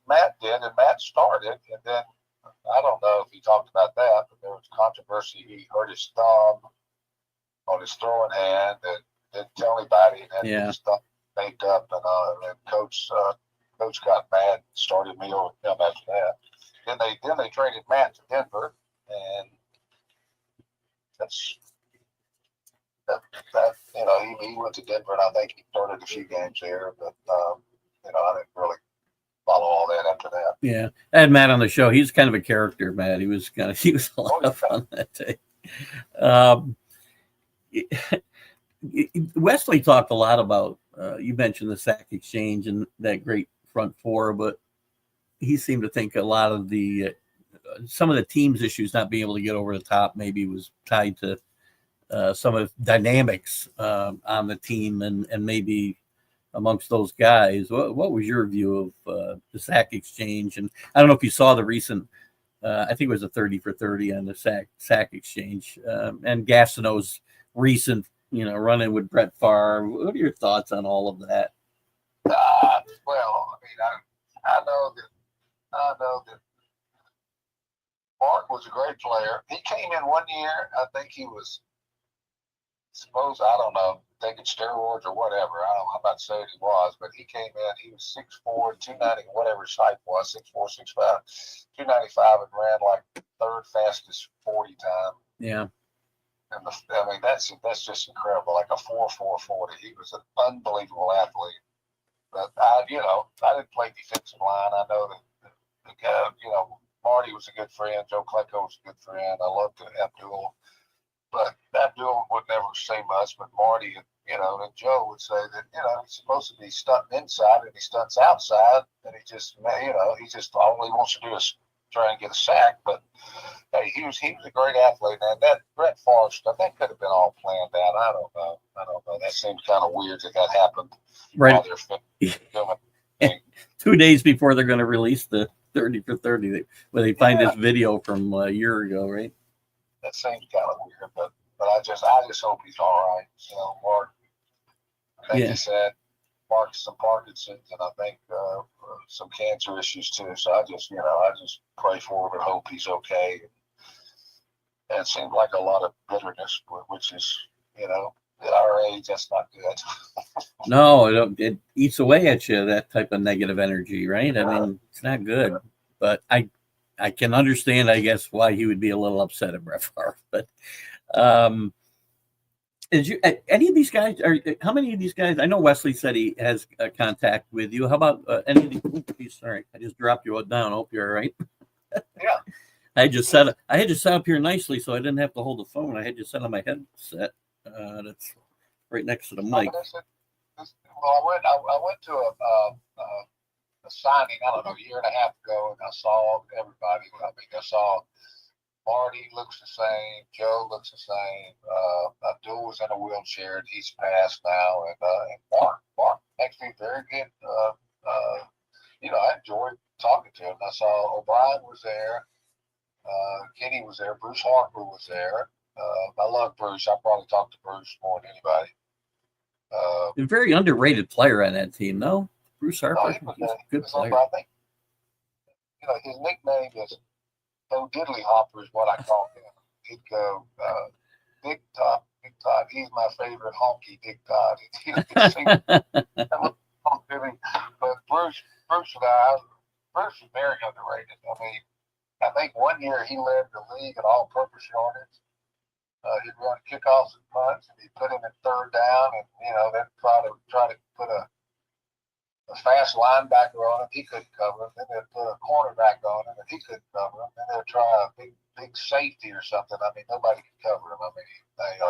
Matt did, and Matt started, and then I don't know if he talked about that, but there was controversy. He hurt his thumb on his throwing hand and didn't tell anybody, and then his thumb baked up, and coach got mad and started me over him after that. Then they traded Matt to Denver, and he went to Denver, and I think he started a few games there, but I didn't really follow all that after that. Yeah, I had Matt on the show. He's kind of a character, Matt. He was a lot of fun that day. Wesley talked a lot about, you mentioned the sack exchange and that great front four, but he seemed to think a lot of some of the team's issues not being able to get over the top maybe was tied to some of the dynamics on the team and maybe amongst those guys. What was your view of the sack exchange? And I don't know if you saw the recent, I think it was a 30 for 30 on the sack exchange, and Gastineau's recent, run-in with Brett Favre. What are your thoughts on all of that? Well, I know that Mark was a great player. He came in one year, I think he was, I don't know, taking steroids or whatever. I'm not saying he was, but he came in, he was 6'4", 290, whatever his height was, 6'4", 6'5", 295, and ran like third fastest 40 time. Yeah. And that's just incredible, like a 4.40. He was an unbelievable athlete. But I didn't play defensive line. I know that Marty was a good friend. Joe Klecko was a good friend. I loved Abdul. But Abdul would never say much, but Marty and Joe would say that, he's supposed to be stunting inside and he stunts outside, and he just all he wants to do is try and get a sack. But hey, he was a great athlete, and that Brett Favre stuff, that could have been all planned out. I don't know. That seems kind of weird that happened right while they're filming. 2 days before they're going to release the 30 for 30, where they find this video from a year ago, right? That seems kind of weird, but I just hope he's all right. Mark, I think he said Mark's some Parkinson's, and I think some cancer issues too. So I just pray for him and hope he's okay. And it seemed like a lot of bitterness, which is, at our age, that's not good. No, it eats away at you, that type of negative energy, right? I mean, it's not good. But I I can understand, I guess, why he would be a little upset at Brett Favre. But any of these guys? How many of these guys? I know Wesley said he has contact with you. How about any of these? Sorry, I just dropped you down. Hope you're all right. Yeah. I had just set up here nicely, so I didn't have to hold the phone. I had just set on my headset. That's right next to the mic. Well, I went to a signing, I don't know, a year and a half ago, and I saw everybody. I mean, I saw Marty looks the same, Joe looks the same. Abdul was in a wheelchair, and he's passed now, and Mark actually very good. I enjoyed talking to him. I saw O'Brien was there, Kenny was there, Bruce Harper was there. I love Bruce. I probably talked to Bruce more than anybody. A very underrated player on that team, no? Bruce Harper, he's a good player. I think, his nickname is Bo Diddley Hopper is what I call him. He'd go, Big Todd. He's my favorite honky, Big Todd. But Bruce is very underrated. I mean, I think one year he led the league in all-purpose yardage. He'd run kickoffs and punts, and he'd put him in third down, and then try to put a fast linebacker on him. He couldn't cover him. Then they'd put a cornerback on him, and he couldn't cover him. Then they'd try a big safety or something. I mean, nobody could cover him. I mean,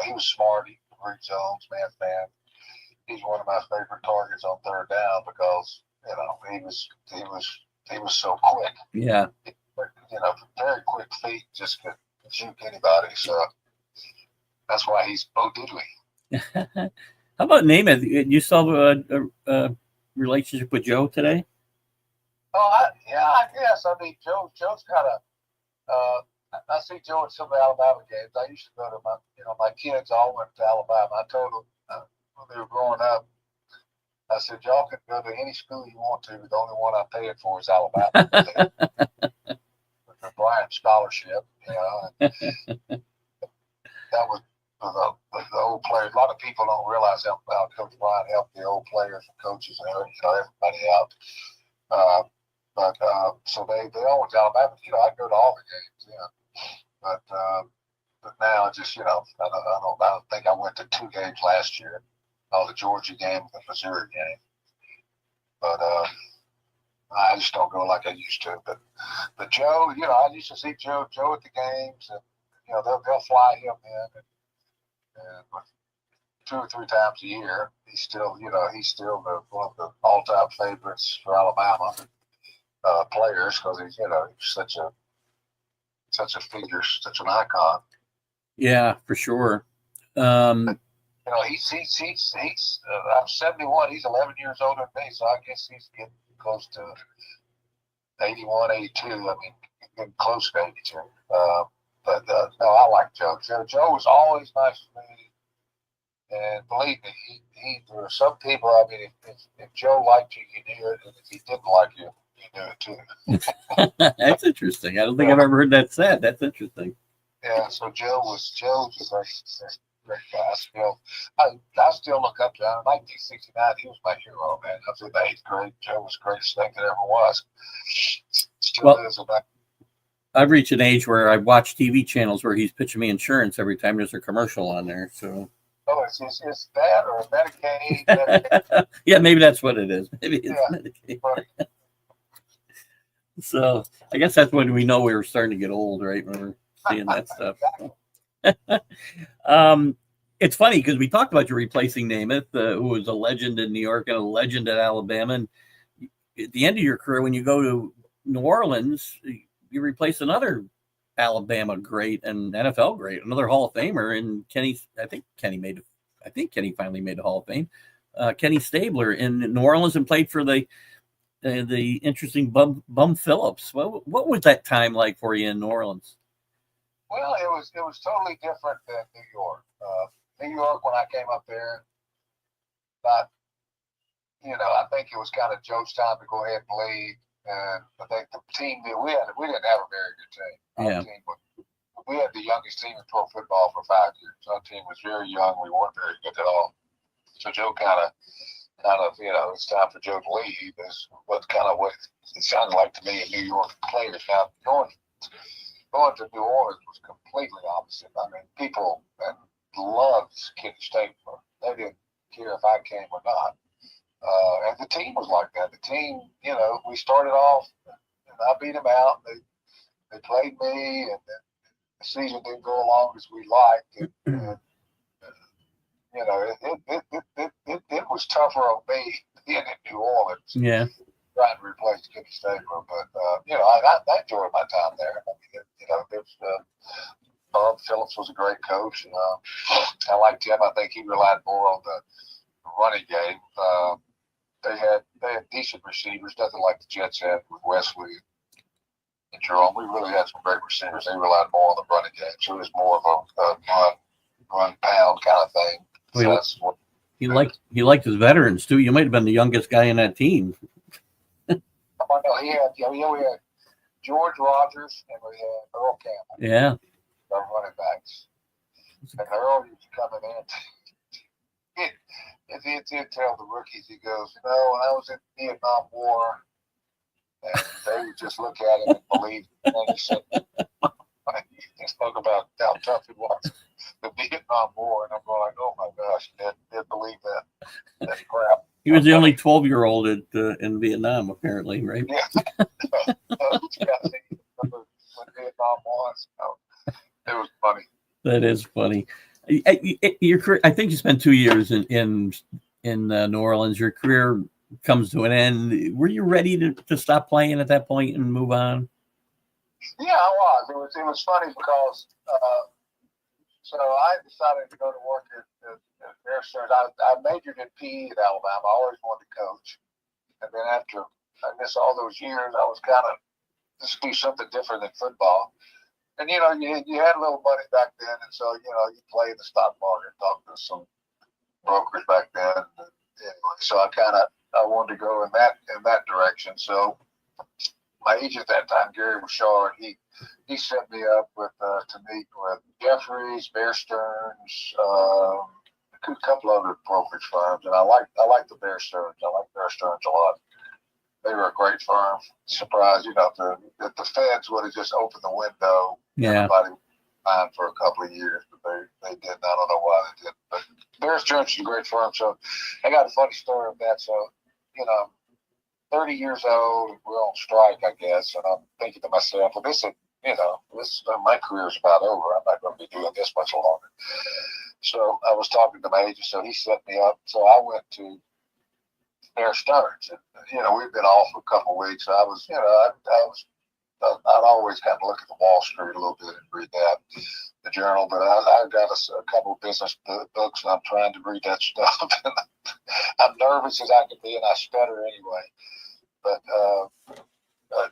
he was smart. He could read zones, man. He's one of my favorite targets on third down because he was so quick. Yeah. Very quick feet, just could juke anybody. So that's why he's Bo Diddley. How about Namath? You saw a relationship with Joe today? I guess. I mean, Joe's kind of. I see Joe at some of the Alabama games. I used to go to my kids all went to Alabama. I told them when they were growing up, I said, y'all can go to any school you want to, but the only one I'm paying for is Alabama. With the Bryant scholarship, That was the old players. A lot of people don't realize how Coach Bryant helped the old players and coaches and everybody out. So they always Alabama. I go to all the games, But now just I don't think I went to 2 games last year. The Georgia game and the Missouri game. But I just don't go like I used to. But Joe, I used to see Joe at the games, and they'll fly him in, and 2 or 3 times a year. He's still one of the all-time favorites for Alabama players because he's such a figure, such an icon. Yeah, for sure. He's I'm 71. He's 11 years older than me, so I guess he's getting close to 81, 82. I mean, getting close to 82. No, I like Joe. Joe was always nice to me, and believe me, there were some people. I mean, if Joe liked you, you knew it, and if he didn't like you, you knew it too. That's interesting. I don't think I've ever heard that said. That's interesting. Yeah. So Joe was a great guy. I still look up to him. In 1969, he was my hero, man. I was in the 8th grade. Joe was the greatest thing that ever was. Still is. I've reached an age where I watch TV channels where he's pitching me insurance every time there's a commercial on there. So. Oh, it's that or Medicaid. Yeah, maybe that's what it is. Maybe it's Medicaid. Right. So I guess that's when we know we were starting to get old, right? When we're seeing that stuff. It's funny because we talked about you replacing Namath, who was a legend in New York and a legend at Alabama. And at the end of your career, when you go to New Orleans, you replace another Alabama great and NFL great, another Hall of Famer, and Kenny. I think Kenny finally made the Hall of Fame. Kenny Stabler in New Orleans and played for the interesting Bum Phillips. What was that time like for you in New Orleans? Well, it was totally different than New York. New York, when I came up there, I think it was kind of Joe's time to go ahead and leave. And I think the team that we didn't have a very good team. Our team we had the youngest team in pro football for 5 years. Our team was very young. We weren't very good at all. So Joe kind of, it's time for Joe to leave. Is what it sounded like to me in New York players. Now, Going to New Orleans was completely opposite. I mean, people loved Kenny Stabler. They didn't care if I came or not. And the team was like that. The team, we started off, and I beat them out. They played me, and then the season didn't go along as we liked. And it was tougher on me being in New Orleans. Yeah. Trying to replace Kenny Stabler, but I enjoyed my time there. I mean, Bob Phillips was a great coach. I liked him. I think he relied more on the running game. They had decent receivers, nothing like the Jets had with Wesley and Jerome. We really had some great receivers. They relied more on the running game, so it was more of a run pound kind of thing. So that's what he liked his veterans too. You might have been the youngest guy in that team. Oh, no, we had George Rogers and we had Earl Campbell. Yeah. Our running backs. And Earl used to come in. He'd tell the rookies, he goes, when I was in the Vietnam War, and they would just look at him and believe it. And he said, he spoke about how tough it was, the Vietnam War. And I'm going like, oh my gosh, didn't believe that. That's crap. He was the only 12-year-old in Vietnam, apparently, right? Yeah. Vietnam was. It was funny. That is funny. Your career, I think you spent 2 years in New Orleans. Your career comes to an end. Were you ready to stop playing at that point and move on? Yeah, I was. It was funny because so I decided to go to work at Bear Stearns. I majored in PE at Alabama. I always wanted to coach. And then after, I guess, all those years, I was kind of just do something different than football. And, you had a little money back then. And so, you play in the stock market, talk to some brokers back then. And anyway, so I wanted to go in that direction. So my agent at that time, Gary Bouchard, he set me up to meet with Jeffries, Bear Stearns, a couple other brokerage firms, and I like the Bear Stearns. I like Bear Stearns a lot. They were a great firm. Surprised, the Feds would have just opened the window. Yeah. Everybody was fine for a couple of years, but they didn't. I don't know why they didn't. But Bear Stearns is a great firm. So I got a funny story of that. So 30 years old, and we're on strike, I guess, and I'm thinking to myself, well, my career's about over. I'm not going to be doing this much longer. So I was talking to my agent, so he set me up. So I went to Bear Stearns, and we've been off for a couple of weeks. So I was, I'd always kind of look at the Wall Street a little bit and read that, the journal. But I got a couple of business books, and I'm trying to read that stuff. And I'm nervous as I can be, and I stutter anyway. But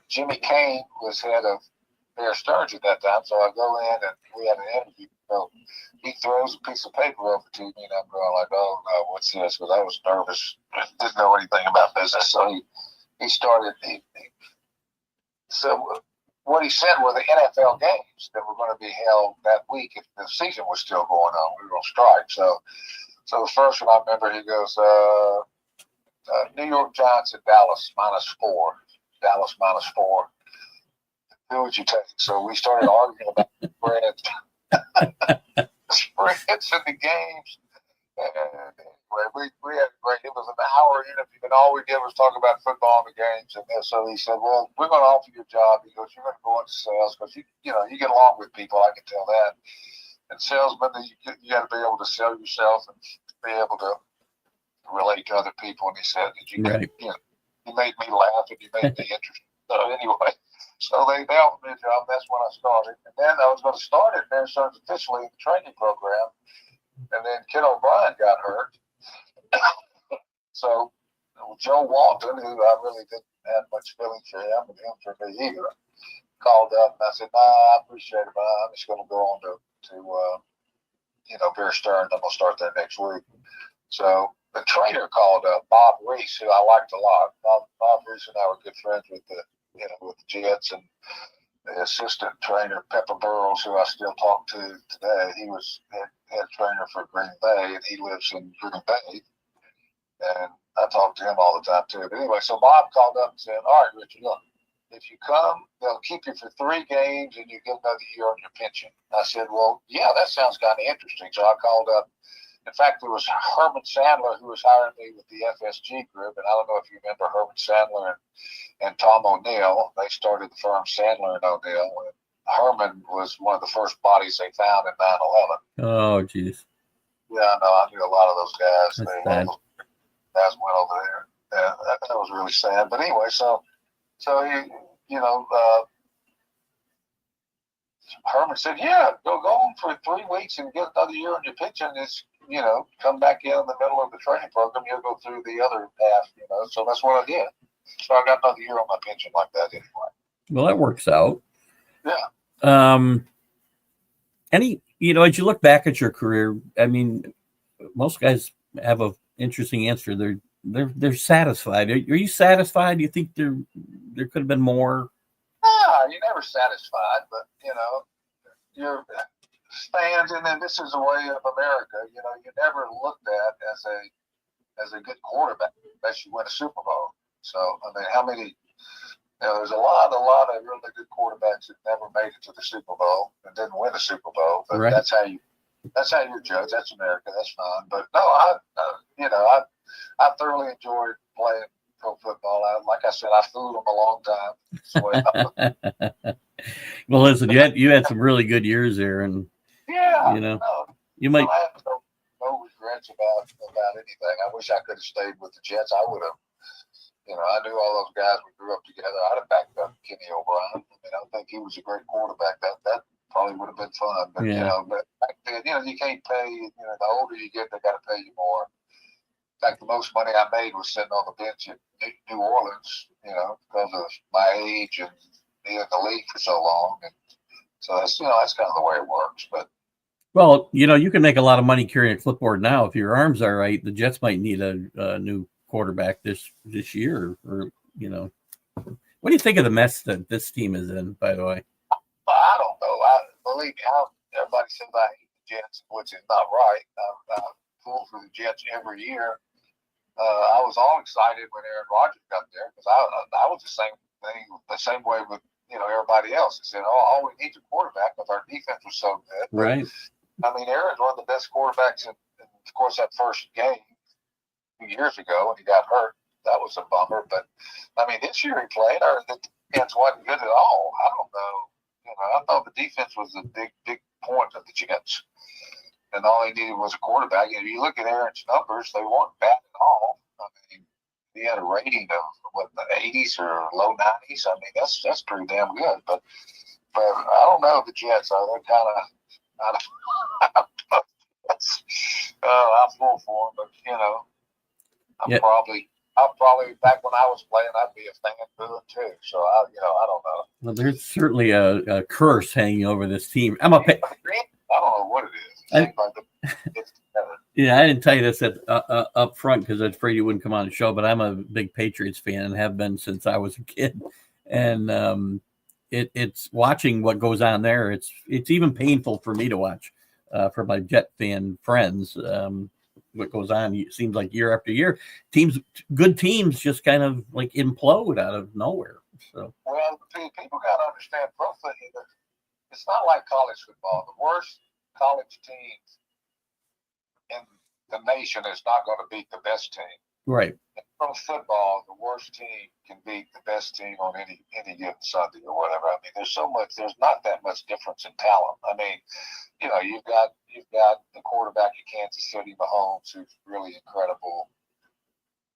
Jimmy Kane was head of Bear Stearns at that time, so I go in and we had an interview. So he throws a piece of paper over to me, and I'm going like, "Oh no, what's this?" Because I was nervous, didn't know anything about business. So he started. So what he said were the NFL games that were going to be held that week if the season was still going on. We were on strike. So the first one I remember, he goes, New York Giants at Dallas -4. Dallas -4. Who would you take? So we started arguing about spreads. Spreads in the games. And anyway, we had great. It was an hour interview, and all we did was talk about football and the games. And so he said, "Well, we're going to offer you a job." He goes, "You're going to go into sales because you get along with people. I can tell that. And salesmen, you got to be able to sell yourself and be able to relate to other people." And he said, "You made me laugh and you made me interested." So anyway. So they offered me a job. That's when I started. And then I was going to start at Bear Stearns officially in the training program. And then Ken O'Brien got hurt. So Joe Walton, who I really didn't have much feeling for him and him for me either, called up and I said, "Nah, I appreciate it, but I'm just going to go on to Bear Stearns. I'm going to start there next week." So the trainer called up, Bob Reese, who I liked a lot. Bob Reese and I were good friends with the Jets, and the assistant trainer, Pepper Burrows, who I still talk to today. He was head trainer for Green Bay, and he lives in Green Bay. And I talk to him all the time, too. But anyway, so Bob called up and said, "All right, Richard, look, if you come, they'll keep you for 3 games and you get another year on your pension. I said, well, yeah, that sounds kind of interesting. So I called up. In fact, there was Herman Sandler who was hiring me with the FSG group. And I don't know if you remember Herman Sandler and Tom O'Neill. They started the firm Sandler and O'Neill. And Herman was one of the first bodies they found in 9/11. Oh, geez. Yeah, I know. I knew a lot of those guys. That's They sad. guys went over there. Yeah, that was really sad. But anyway, so Herman said, "Yeah, go on for 3 weeks and get another year on your pension. It's come back in the middle of the training program. You'll go through the other half. So that's what I did. So I got another year on my pension like that anyway. Well, that works out. Yeah. As you look back at your career, I mean, most guys have an interesting answer. They're satisfied. Are you satisfied? Do you think there could have been more? You're never satisfied, but you're fans, and then this is the way of America. You're never looked at as a good quarterback unless you win a Super Bowl. So I mean, how many? There's a lot of really good quarterbacks that never made it to the Super Bowl and didn't win a Super Bowl. But Right. that's how you're judged. That's America. That's fine. But no, I thoroughly enjoyed playing pro football. Like I said, I fooled them a long time. So, Well, listen, you had some really good years there, and yeah, you might. I have no regrets about anything. I wish I could have stayed with the Jets. I would have. I knew all those guys. We grew up together. I'd have backed up Kenny O'Brien. I mean, I think he was a great quarterback. That probably would have been fun. But but back then, you can't pay. The older you get, they got to pay you more. In fact, the most money I made was sitting on the bench at New Orleans. Because of my age and being in the league for so long. And so that's kind of the way it works. But Well, you can make a lot of money carrying a clipboard now. If your arms are right, the Jets might need a new quarterback this year. Or what do you think of the mess that this team is in? By the way, I don't know. Believe me, everybody says I hate the Jets, which is not right. I pull for the Jets every year. I was all excited when Aaron Rodgers got there because I was the same way with everybody else. They said, "Oh, all we need is a quarterback," because our defense was so good. But, right? I mean, Aaron's one of the best quarterbacks in of course, that first game 2 years ago when he got hurt. That was a bummer. But I mean, this year he played, the defense wasn't good at all. I don't know. I thought the defense was a big point of the Jets. And all he needed was a quarterback. And if you look at Aaron's numbers, they weren't bad at all. I mean, he had a rating of the 80s or low 90s. I mean, that's pretty damn good. But I don't know the Jets. They're kind of I'm full for them. But I'll probably back when I was playing, I'd be a fan booing too. So I don't know. Well, there's certainly a curse hanging over this team. I don't know what it is. Yeah, I didn't tell you this up front because I was afraid you wouldn't come on the show, but I'm a big Patriots fan and have been since I was a kid. And it's watching what goes on there. It's even painful for me to watch for my Jet fan friends. What goes on, it seems like year after year, good teams just kind of like implode out of nowhere. So well, people got to understand pro football. It's not like college football. The worst college teams in the nation is not going to beat the best team. Right. In pro football, the worst team can beat the best team on any given Sunday or whatever. I mean, there's not that much difference in talent. I mean, you've got the quarterback at Kansas City, Mahomes, who's really incredible.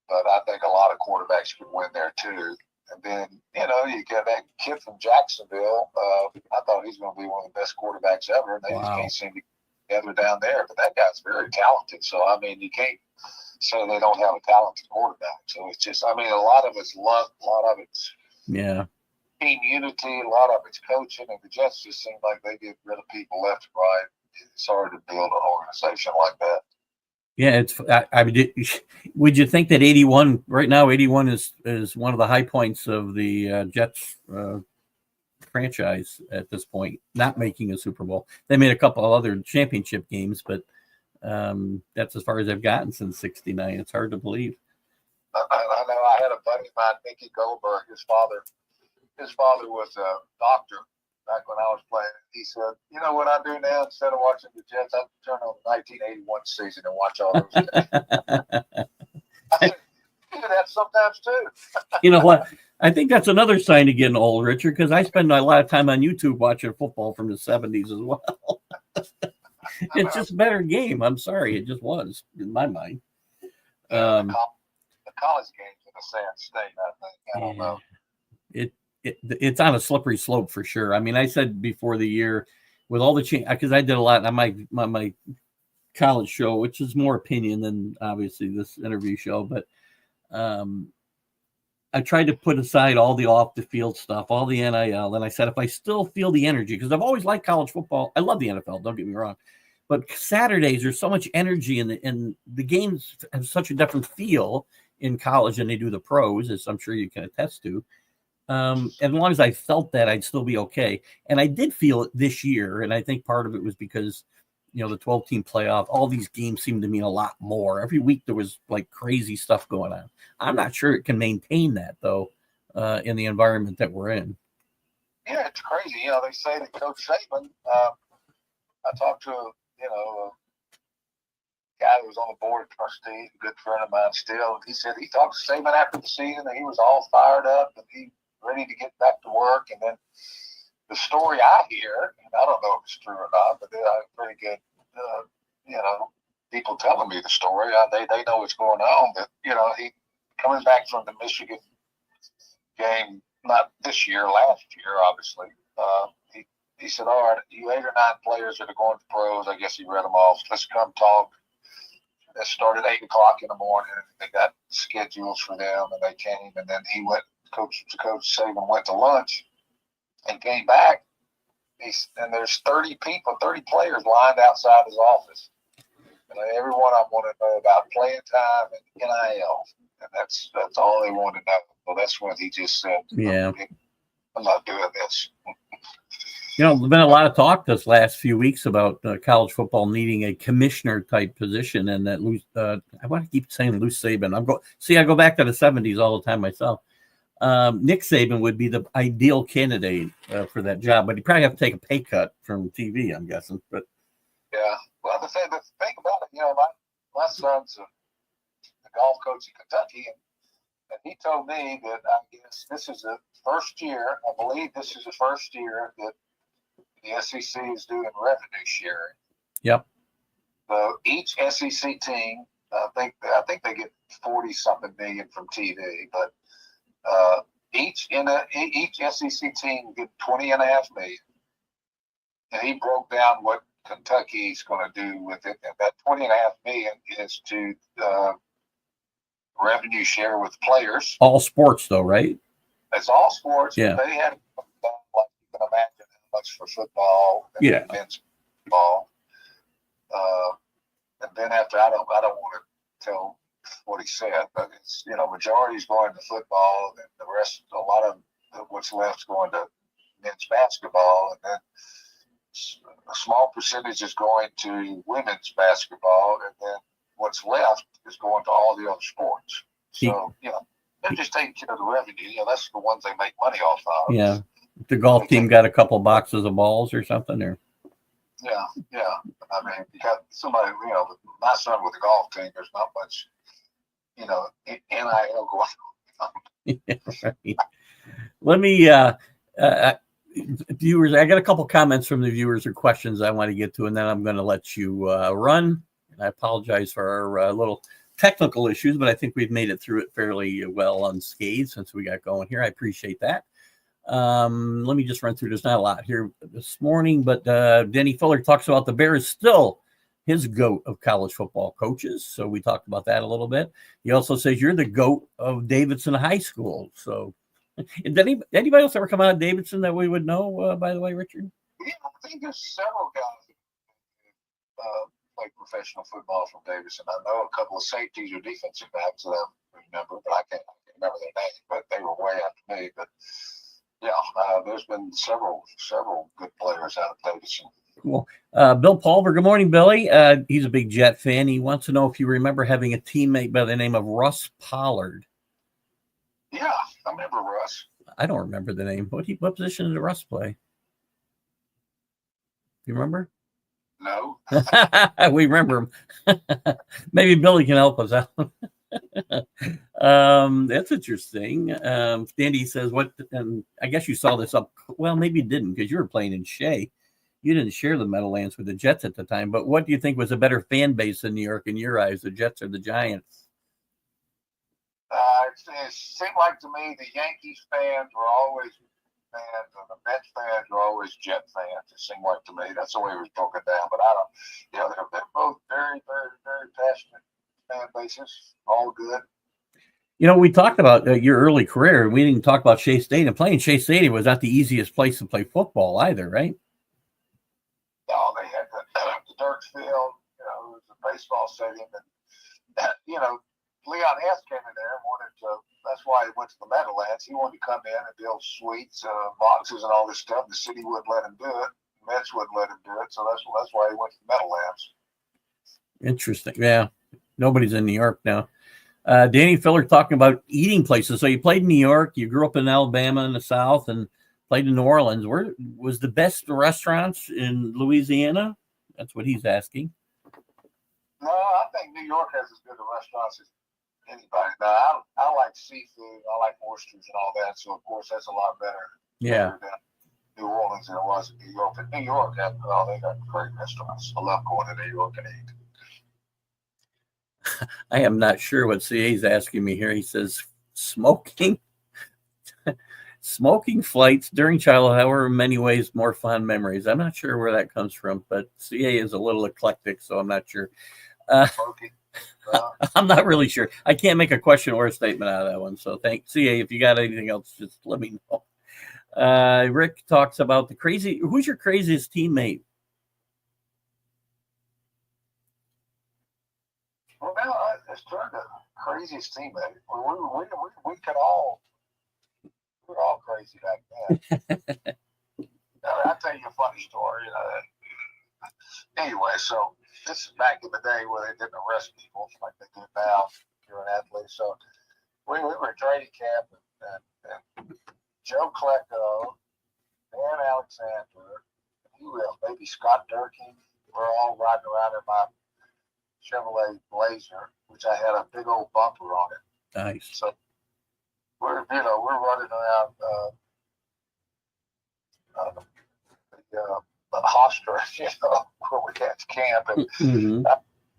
But I think a lot of quarterbacks could win there too. And then, you get that kid from Jacksonville. I thought he's going to be one of the best quarterbacks ever. And they just can't seem to get together down there. But that guy's very talented. So, I mean, you can't say they don't have a talented quarterback. So it's just, I mean, a lot of it's luck. A lot of it's team unity. A lot of it's coaching. And the Jets just seem like they get rid of people left and right. It's hard to build an organization like that. Yeah, I mean, would you think that 81 right now? 81 is one of the high points of the Jets franchise at this point. Not making a Super Bowl, they made a couple of other championship games, but that's as far as they've gotten since '69. It's hard to believe. I know. I had a buddy of mine, Mickey Goldberg. His father his father was a doctor back when I was playing. He said, "You know what I do now? Instead of watching the Jets, I turn on the 1981 season and watch all those games." I said, "You do that sometimes too." You know what? I think that's another sign of getting old, Richard, because I spend a lot of time on YouTube watching football from the 70s as well. It's just a better game. I'm sorry. It just was, in my mind. The college games in a sad state, I think. I don't know. It's on a slippery slope for sure. I mean, I said before the year, with all the change, because I did a lot on my college show, which is more opinion than obviously this interview show, but I tried to put aside all the off the field stuff, all the NIL, and I said if I still feel the energy, because I've always liked college football, I love the NFL. Don't get me wrong, but Saturdays there's so much energy, and the games have such a different feel in college than they do the pros, as I'm sure you can attest to. As long as I felt that, I'd still be okay. And I did feel it this year, and I think part of it was because, the 12-team playoff, all these games seemed to mean a lot more. Every week there was like crazy stuff going on. I'm not sure it can maintain that, though, in the environment that we're in. Yeah, it's crazy. They say that Coach Saban, I talked to, a guy who was on the board of trustees, a good friend of mine still, and he said he talked to Saban after the season and he was all fired up and he ready to get back to work. And then the story I hear, and I don't know if it's true or not, but there are pretty good, people telling me the story. They know what's going on. That he coming back from the Michigan game, not this year, last year, obviously. He said, "All right, you 8 or 9 players that are going to pros. I guess he read them off. Let's come talk." It started 8 o'clock in the morning. They got schedules for them, and they came. And then he went. Coach Saban went to lunch and came back. And there's 30 players lined outside his office. And every one of them wanted to know about playing time and NIL. And that's all they wanted to know. Well, that's when he just said, "Yeah, I'm not doing this." There's been a lot of talk this last few weeks about college football needing a commissioner type position, and that I want to keep saying Lou Saban. I go back to the 70s all the time myself. Nick Saban would be the ideal candidate for that job, but he'd probably have to take a pay cut from TV, I'm guessing. But yeah, well, the thing about it, my son's a golf coach in Kentucky, and he told me that I guess this is the first year. I believe this is the first year that the SEC is doing revenue sharing. Yep. So each SEC team, I think they get 40-something million from TV, but each SEC team get $20.5 million. And he broke down what Kentucky's going to do with it. And that $20.5 million is to revenue share with players. All sports, though, right? It's all sports. Yeah. They had, like you can imagine, how much for football and men's football. And then after, I don't want to tell what he said, but it's, majority's going to football, and the rest, a lot of what's left going to men's basketball, and then a small percentage is going to women's basketball, and then what's left is going to all the other sports. So, they're just taking care of the revenue. That's the ones they make money off of. Yeah. The golf team got a couple boxes of balls or something, or? Yeah. I mean, you got somebody, my son with the golf team, there's not much, NIL going on. Yeah, right. Let me, viewers, I got a couple comments from the viewers or questions I want to get to, and then I'm going to let you run. And I apologize for our little technical issues, but I think we've made it through it fairly well unscathed since we got going here. I appreciate that. Let me just run through. There's not a lot here this morning, but Denny Fuller talks about the Bears still his GOAT of college football coaches. So we talked about that a little bit. He also says you're the GOAT of Davidson High School. So did anybody else ever come out of Davidson that we would know, by the way, Richard? Yeah, I think there's several guys who play professional football from Davidson. I know a couple of safeties or defensive backs that I remember, but I can't remember their names, but they were way after me. But yeah, there's been several good players out of Davidson. Cool. Bill Pulver, good morning, Billy. He's a big Jet fan. He wants to know if you remember having a teammate by the name of Russ Pollard. Yeah, I remember Russ. I don't remember the name. What position did Russ play? You remember? No. We remember him. Maybe Billy can help us out. That's interesting. Dandy says, "What?" And I guess you saw this up. Well, maybe you didn't because you were playing in Shea. You didn't share the Meadowlands with the Jets at the time. But what do you think was a better fan base in New York in your eyes, the Jets or the Giants? It seemed like to me the Yankees fans were always fans, and the Mets fans were always Jet fans. It seemed like to me that's the way it was broken down. But I don't. They're both very, very, very passionate fan bases. All good. We talked about your early career. We didn't talk about Shea Stadium. Playing Shea Stadium was not the easiest place to play football either, right? No, they had the dirt field. It was a baseball stadium, and Leon Hess came in there and wanted to. That's why he went to the Meadowlands. He wanted to come in and build suites, boxes, and all this stuff. The city wouldn't let him do it. The Mets wouldn't let him do it. So that's why he went to the Meadowlands. Interesting. Yeah, nobody's in New York now. Danny Filler talking about eating places. So you played in New York. You grew up in Alabama in the South, and played in New Orleans. Where was the best restaurants in Louisiana? That's what he's asking. No, I think New York has as good a restaurants as anybody. Now, I like seafood. I like oysters and all that. So, of course, that's a lot better. Yeah. Better than New Orleans than it was in New York. But New York, they got great restaurants. I love going to New York and eat. I am not sure what CA is asking me here. He says smoking flights during childhood, however, in many ways more fond memories. I'm not sure where that comes from, but CA is a little eclectic, so I'm not sure. I'm not really sure. I can't make a question or a statement out of that one. So thanks, CA. If you got anything else, just let me know. Rick talks about who's your craziest teammate? Well, now it's turned the craziest teammate. We're all crazy back then. I'll tell you a funny story. Anyway, so this is back in the day where they didn't arrest people like they do now if you're an athlete. So we were at training camp, and Joe Klecko, Dan Alexander, maybe Scott Durkee, we're all riding around in my Chevrolet Blazer, which I had a big old bumper on it. Nice. So we're running around the Hofstra, where we had camp, and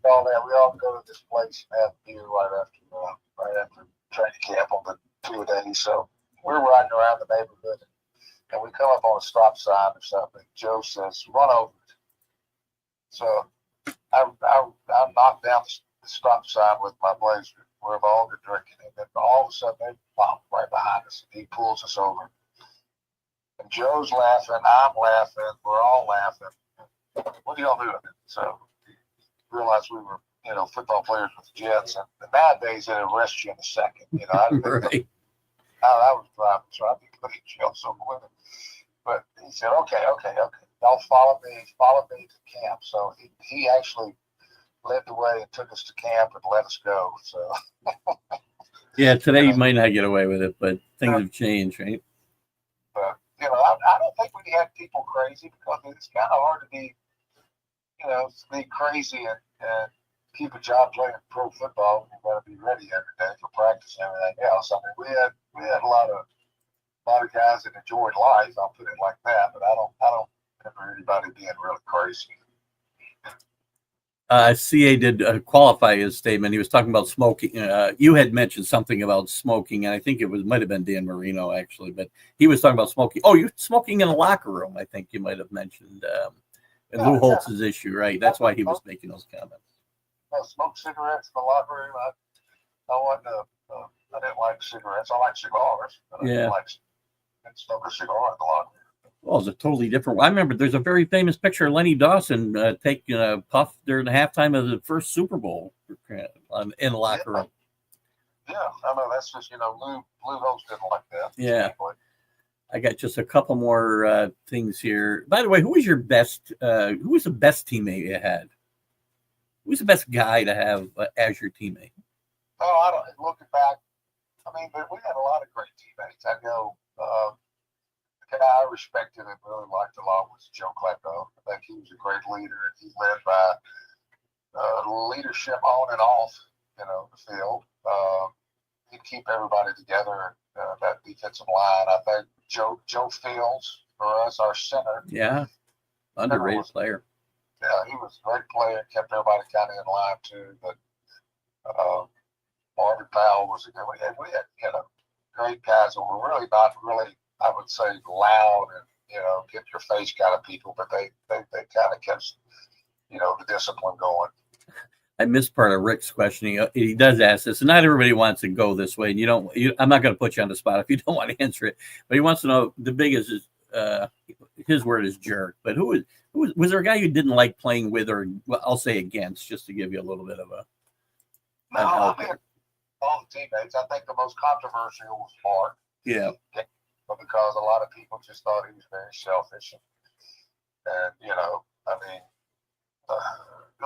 all that. We all go to this place and have beer right after training camp on the 2 days. So we're riding around the neighborhood, and we come up on a stop sign or something. Joe says, "Run over it." So I knocked down the stop sign with my Blazer. We're all drinking, and then all of a sudden they pop right behind us, and he pulls us over. And Joe's laughing, I'm laughing, we're all laughing. What are y'all doing? So we realized we were, football players with the Jets, and nowadays they'd arrest you in a second. I was driving, so I'd be put in jail so quick. But he said, okay, y'all follow me to camp. So he actually led the way and took us to camp and let us go. So yeah, today you might not get away with it, but things have changed, right? But I don't think we had people crazy, because it's kind of hard to be crazy and keep a job playing pro football. You got to be ready every day for practice and everything else. I mean, we had a lot of guys that enjoyed life. I'll put it like that. But I don't remember anybody being really crazy. CA did qualify his statement. He was talking about smoking. You had mentioned something about smoking, and I think might have been Dan Marino, actually, but he was talking about smoking. Oh, you're smoking in a locker room, I think you might have mentioned. And Lou Holtz's issue, right? That's why he was making those comments. I smoked cigarettes in the locker room. I didn't like cigarettes. I like cigars. But I didn't smoke a cigar in the locker room. Well, it's a totally different. I remember there's a very famous picture of Lenny Dawson taking a puff during the halftime of the first Super Bowl in the locker room. Yeah, I know. That's just, Lou Holtz didn't like that. Yeah. I got just a couple more things here. By the way, who was the best teammate you had? Who was the best guy to have as your teammate? Oh, looking back, but we had a lot of great teammates. I go, the guy I respected and really liked a lot was Joe Klecko. I think he was a great leader. He led by leadership on and off, the field. He'd keep everybody together. That defensive line. I think Joe Fields for us, our center. Yeah, underrated player. Yeah, he was a great player. Kept everybody kind of in line too. But Marvin Powell was a good one. We had great guys that were really not really, I would say, loud and get your face kind of people, but they kind of kept the discipline going. I missed part of Rick's question. He does ask this, and not everybody wants to go this way. And I'm not going to put you on the spot if you don't want to answer it. But he wants to know the biggest is his word is jerk. But who was there a guy you didn't like playing with, or I'll say against, just to give you a little bit of a. No, I mean, all the teammates. I think the most controversial was Mark. Yeah. But because a lot of people just thought he was very selfish, and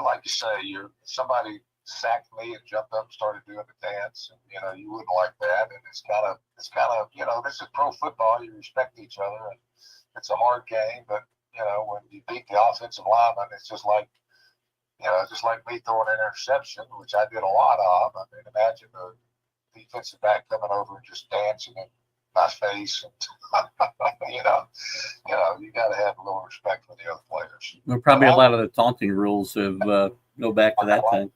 like you say, somebody sacked me and jumped up and started doing the dance, and you wouldn't like that. And it's kind of this is pro football. You respect each other, and it's a hard game. But when you beat the offensive lineman, it's just like me throwing an interception, which I did a lot of. I mean, imagine the defensive back coming over and just dancing in my face, and you got to have a little respect for the other players. Well, probably a lot of the taunting rules have go back to that time.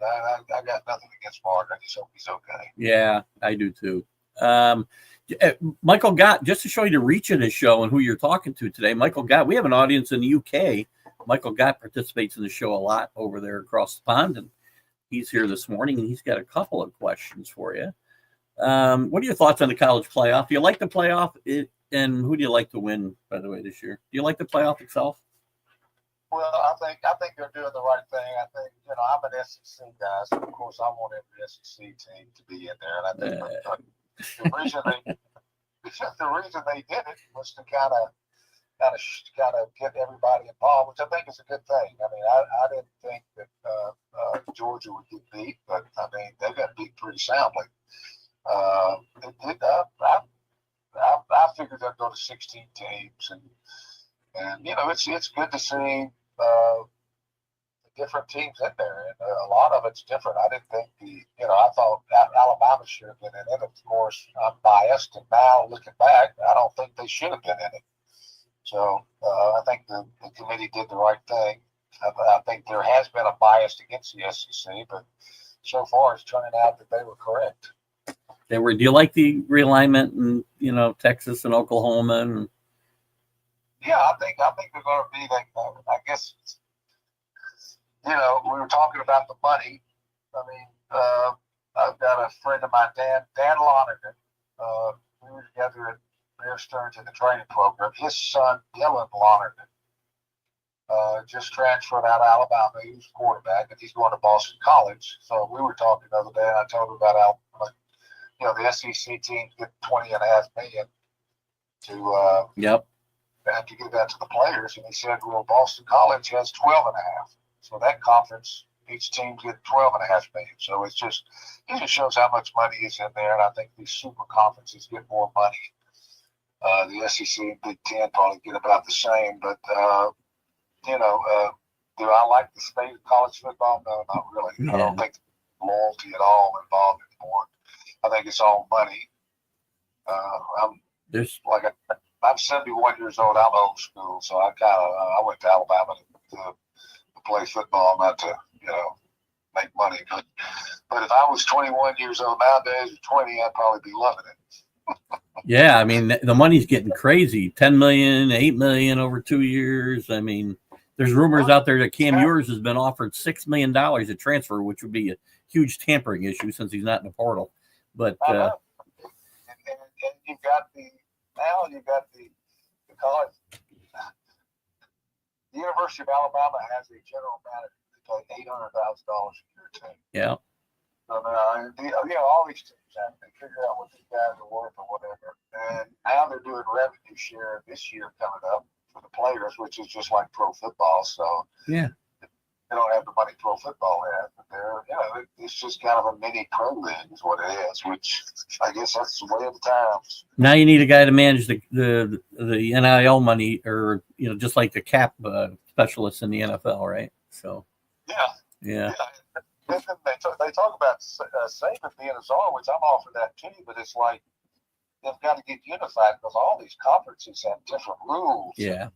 I got nothing against Mark. I just hope he's okay. Yeah, I do too. Michael Gott, just to show you the reach of this show and who you're talking to today, Michael Gott, we have an audience in the UK. Michael Gott participates in the show a lot over there across the pond, and he's here this morning, and he's got a couple of questions for you. What are your thoughts on the college playoff? Do you like the playoff? And who do you like to win, by the way, this year? Do you like the playoff itself? Well, I think they're doing the right thing. I think, I'm an SEC guy, so of course I want every SEC team to be in there. And I think the reason they did it was to kind of get everybody involved, which I think is a good thing. I mean, I didn't think that Georgia would get beat, but I mean, they got beat pretty soundly. I figured they'd go to 16 teams, and it's good to see the different teams in there, and a lot of it's different. I didn't think I thought Alabama should have been in it. Of course, I'm biased, and now looking back, I don't think they should have been in it. So I think the committee did the right thing. I think there has been a bias against the SEC, but so far it's turning out that they were correct. Do you like the realignment in Texas and Oklahoma? And yeah, I think they're going to be like. I guess we were talking about the money. I mean, I've got a friend of mine, Dan Lonergan. We were together at Bear Stearns in the training program. His son, Dylan Lonergan, just transferred out of Alabama. He was a quarterback, and he's going to Boston College. So we were talking the other day, and I told him about Alabama. The SEC teams get $20.5 million to give that to the players, and he said, well, Boston College has $12.5. So that conference, each team gets $12.5 million. So it just shows how much money is in there, and I think these super conferences get more money. The SEC and Big Ten probably get about the same, but do I like the state of college football? No, not really. Yeah. I don't think there's loyalty at all involved anymore. I think it's all money. I'm 71 years old. I'm old school, so I went to Alabama to play football, not to make money. But if I was 21 years old nowadays, or 20, I'd probably be loving it. Yeah, I mean the money's getting crazy. $10 million, $8 million over 2 years. I mean, there's rumors out there that Cam Ewers has been offered $6 million to transfer, which would be a huge tampering issue since he's not in the portal. But and you've got the college. The University of Alabama has a general manager who pays $800,000 a year too. Yeah. So all these teams have to figure out what these guys are worth or whatever. And now they're doing revenue share this year coming up for the players, which is just like pro football. So yeah. They don't have the money pro football has, but they're, it's just kind of a mini pro league is what it is, which I guess that's the way of the times. Now you need a guy to manage the NIL money, or just like the cap specialists in the NFL, right? So yeah. They talk about Saban being a czar, which I'm all for that too, but it's like they've got to get unified because all these conferences have different rules. Yeah.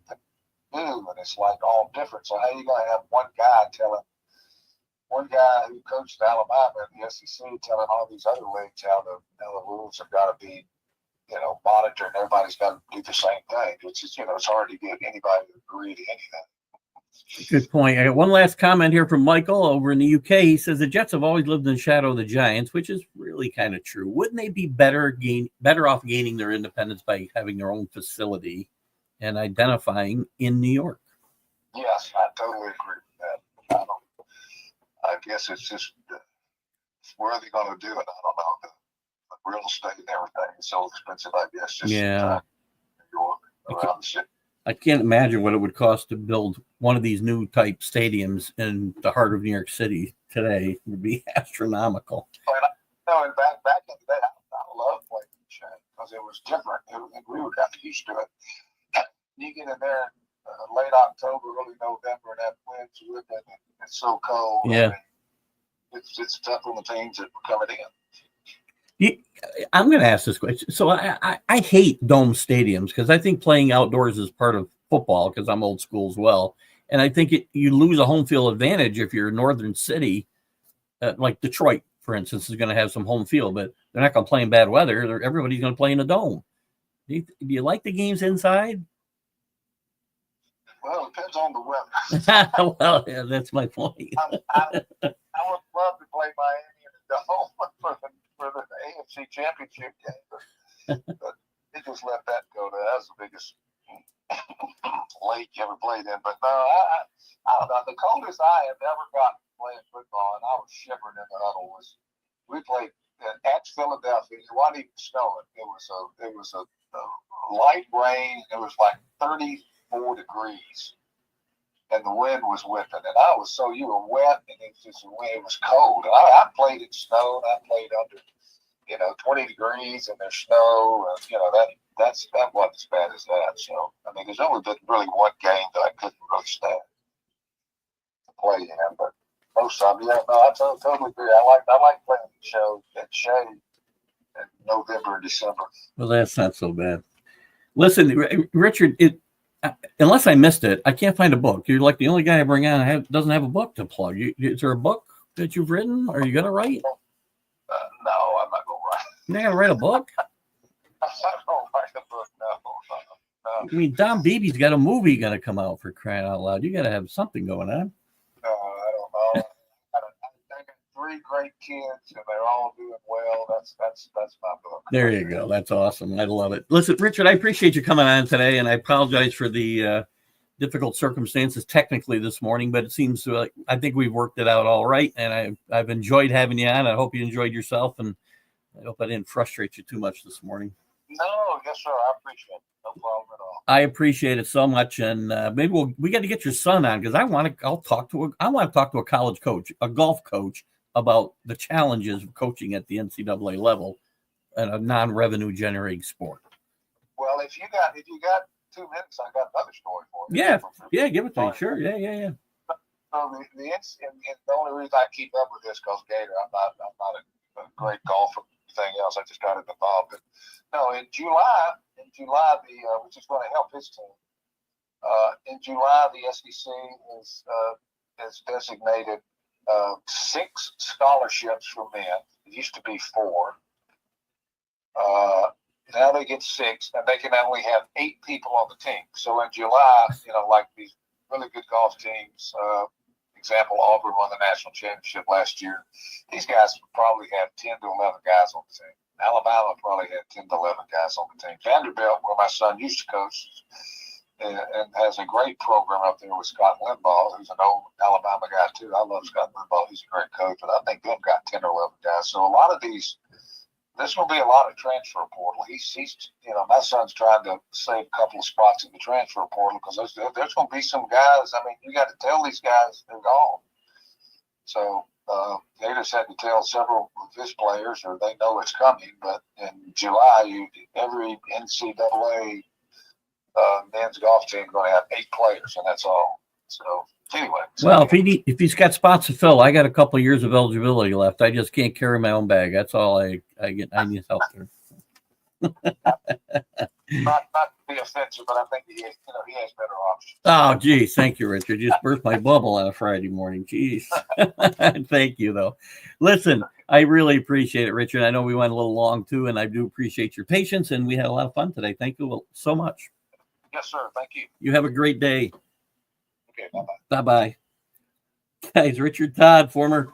And it's like all different. So how you gonna have one guy who coached Alabama in the SEC telling all these other leagues how the rules have got to be, monitored, and everybody's got to do the same thing, which is, it's hard to get anybody to agree to anything. Good point. I got one last comment here from Michael over in the UK. He says the Jets have always lived in the shadow of the Giants, which is really kind of true. Wouldn't they be better off gaining their independence by having their own facility and identifying in New York? Yes, I totally agree with that. I guess it's just where are they going to do it? I don't know. The real estate and everything is so expensive. I guess just New York around the city. I can't imagine what it would cost to build one of these new type stadiums in the heart of New York City today. It would be astronomical. And back in the day, I loved playing in the Shane because it was different. We were kind of used to it. You get in there in late October, early November, and that wind's whipping, and it's so cold. Yeah. I mean, it's tough on the teams that were coming in. I'm going to ask this question. So I hate dome stadiums because I think playing outdoors is part of football because I'm old school as well. And I think you lose a home field advantage if you're a northern city, like Detroit, for instance, is going to have some home field, but they're not going to play in bad weather. Everybody's going to play in a dome. Do you like the games inside? Well, it depends on the weather. Well, yeah, that's my point. I would love to play Miami in the dome for the AFC Championship game, but they just let that go. That was the biggest lake you ever played in. But no, I don't know. The coldest I have ever gotten playing football, and I was shivering in the huddle, was we played at Philadelphia. It wasn't even snowing. It was a light rain. It was like 34 degrees. And the wind was whipping, and you were wet, and it was cold. And I played in snow, and I played under, 20 degrees, and there's snow, and that wasn't as bad as that. So I mean, there's only been really one game that I couldn't really stand to play in, but most of them, I totally agree. I like playing at shade in November and December. Well, that's not so bad. Listen, Richard, unless I missed it, I can't find a book. You're like the only guy I bring on doesn't have a book to plug. Is there a book that you've written? Are you going to write? No, I'm not going to write. You're not going to write a book? I'm not going to write a book, no. I mean, Don Beebe's got a movie going to come out, for crying out loud. You got to have something going on. No, I don't know. I got 3 great kids, and they're all doing well. That's my book. There you go. That's awesome. I love it. Listen, Richard, I appreciate you coming on today, and I apologize for the difficult circumstances technically this morning, but it seems like I think we've worked it out all right, and I've enjoyed having you on. I hope you enjoyed yourself, and I hope I didn't frustrate you too much this morning. No, yes, sir. I appreciate it. No problem at all. I appreciate it so much, and maybe we got to get your son on because I want to talk to a college coach, a golf coach, about the challenges of coaching at the NCAA level in a non-revenue generating sport. Well, if you got 2 minutes, I got another story for you. Yeah, give it to me. Sure, yeah. So the only reason I keep up with this because Gator, I'm not a great golfer or anything else. I just got involved. But no, in July, which is going to help his team. In July, the SEC has designated 6 scholarships for men. It used to be 4. Now they get 6, and they can only have 8 people on the team. So in July, like these really good golf teams, example, Auburn won the national championship last year. These guys probably have 10 to 11 guys on the team. Alabama probably had 10 to 11 guys on the team. Vanderbilt, where my son used to coach, and has a great program up there with Scott Limbaugh, who's an old Alabama guy too. I love Scott Limbaugh. He's a great coach, but I think they've got 10 or 11 guys. So a lot of these, there's going to be a lot of transfer portal. He's my son's trying to save a couple of spots in the transfer portal because there's going to be some guys. I mean, you got to tell these guys they're gone. So They just had to tell several of his players, or they know it's coming. But in July, every NCAA men's golf team is going to have 8 players, and that's all. So anyway. Well, if he's got spots to fill, I got a couple of years of eligibility left. I just can't carry my own bag. That's all I get. I need help there. Not to be offensive, but I think he has better options. Oh, geez. Thank you, Richard. You just burst my bubble on a Friday morning. Geez. Thank you, though. Listen, I really appreciate it, Richard. I know we went a little long, too, and I do appreciate your patience, and we had a lot of fun today. Thank you so much. Yes, sir. Thank you. You have a great day. Okay, bye-bye. Bye-bye. Guys, Richard Todd, former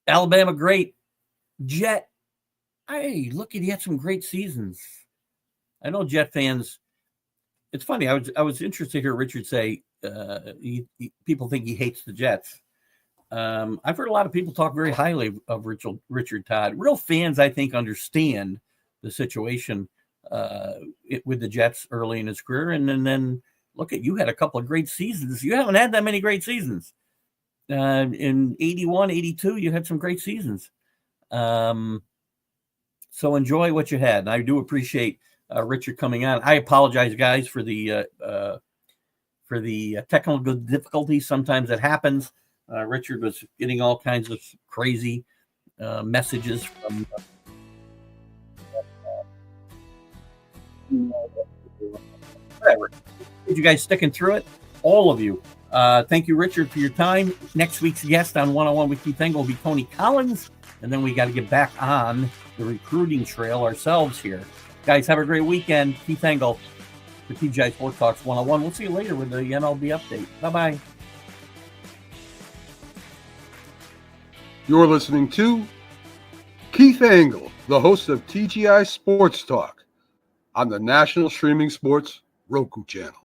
Alabama great, Jet. Hey, look, he had some great seasons. I know Jet fans. It's funny. I was interested to hear Richard say people think he hates the Jets. I've heard a lot of people talk very highly of Richard Todd. Real fans, I think, understand the situation with the Jets early in his career, and then look at you had a couple of great seasons. You haven't had that many great seasons. In 81, 82, you had some great seasons. So enjoy what you had. And I do appreciate Richard coming on. I apologize, guys, for the technical difficulties. Sometimes it happens. Richard was getting all kinds of crazy messages from whatever. You guys sticking through it, all of you. Thank you, Richard, for your time. Next week's guest on One-on-One with Keith Engle will be Tony Collins, and then we got to get back on the recruiting trail ourselves here. Guys, have a great weekend. Keith Engle for TGI Sports Talks One-on-One. We'll see you later with the NLB update. Bye-bye. You're listening to Keith Engle, the host of TGI Sports Talk on the National Streaming Sports Roku channel.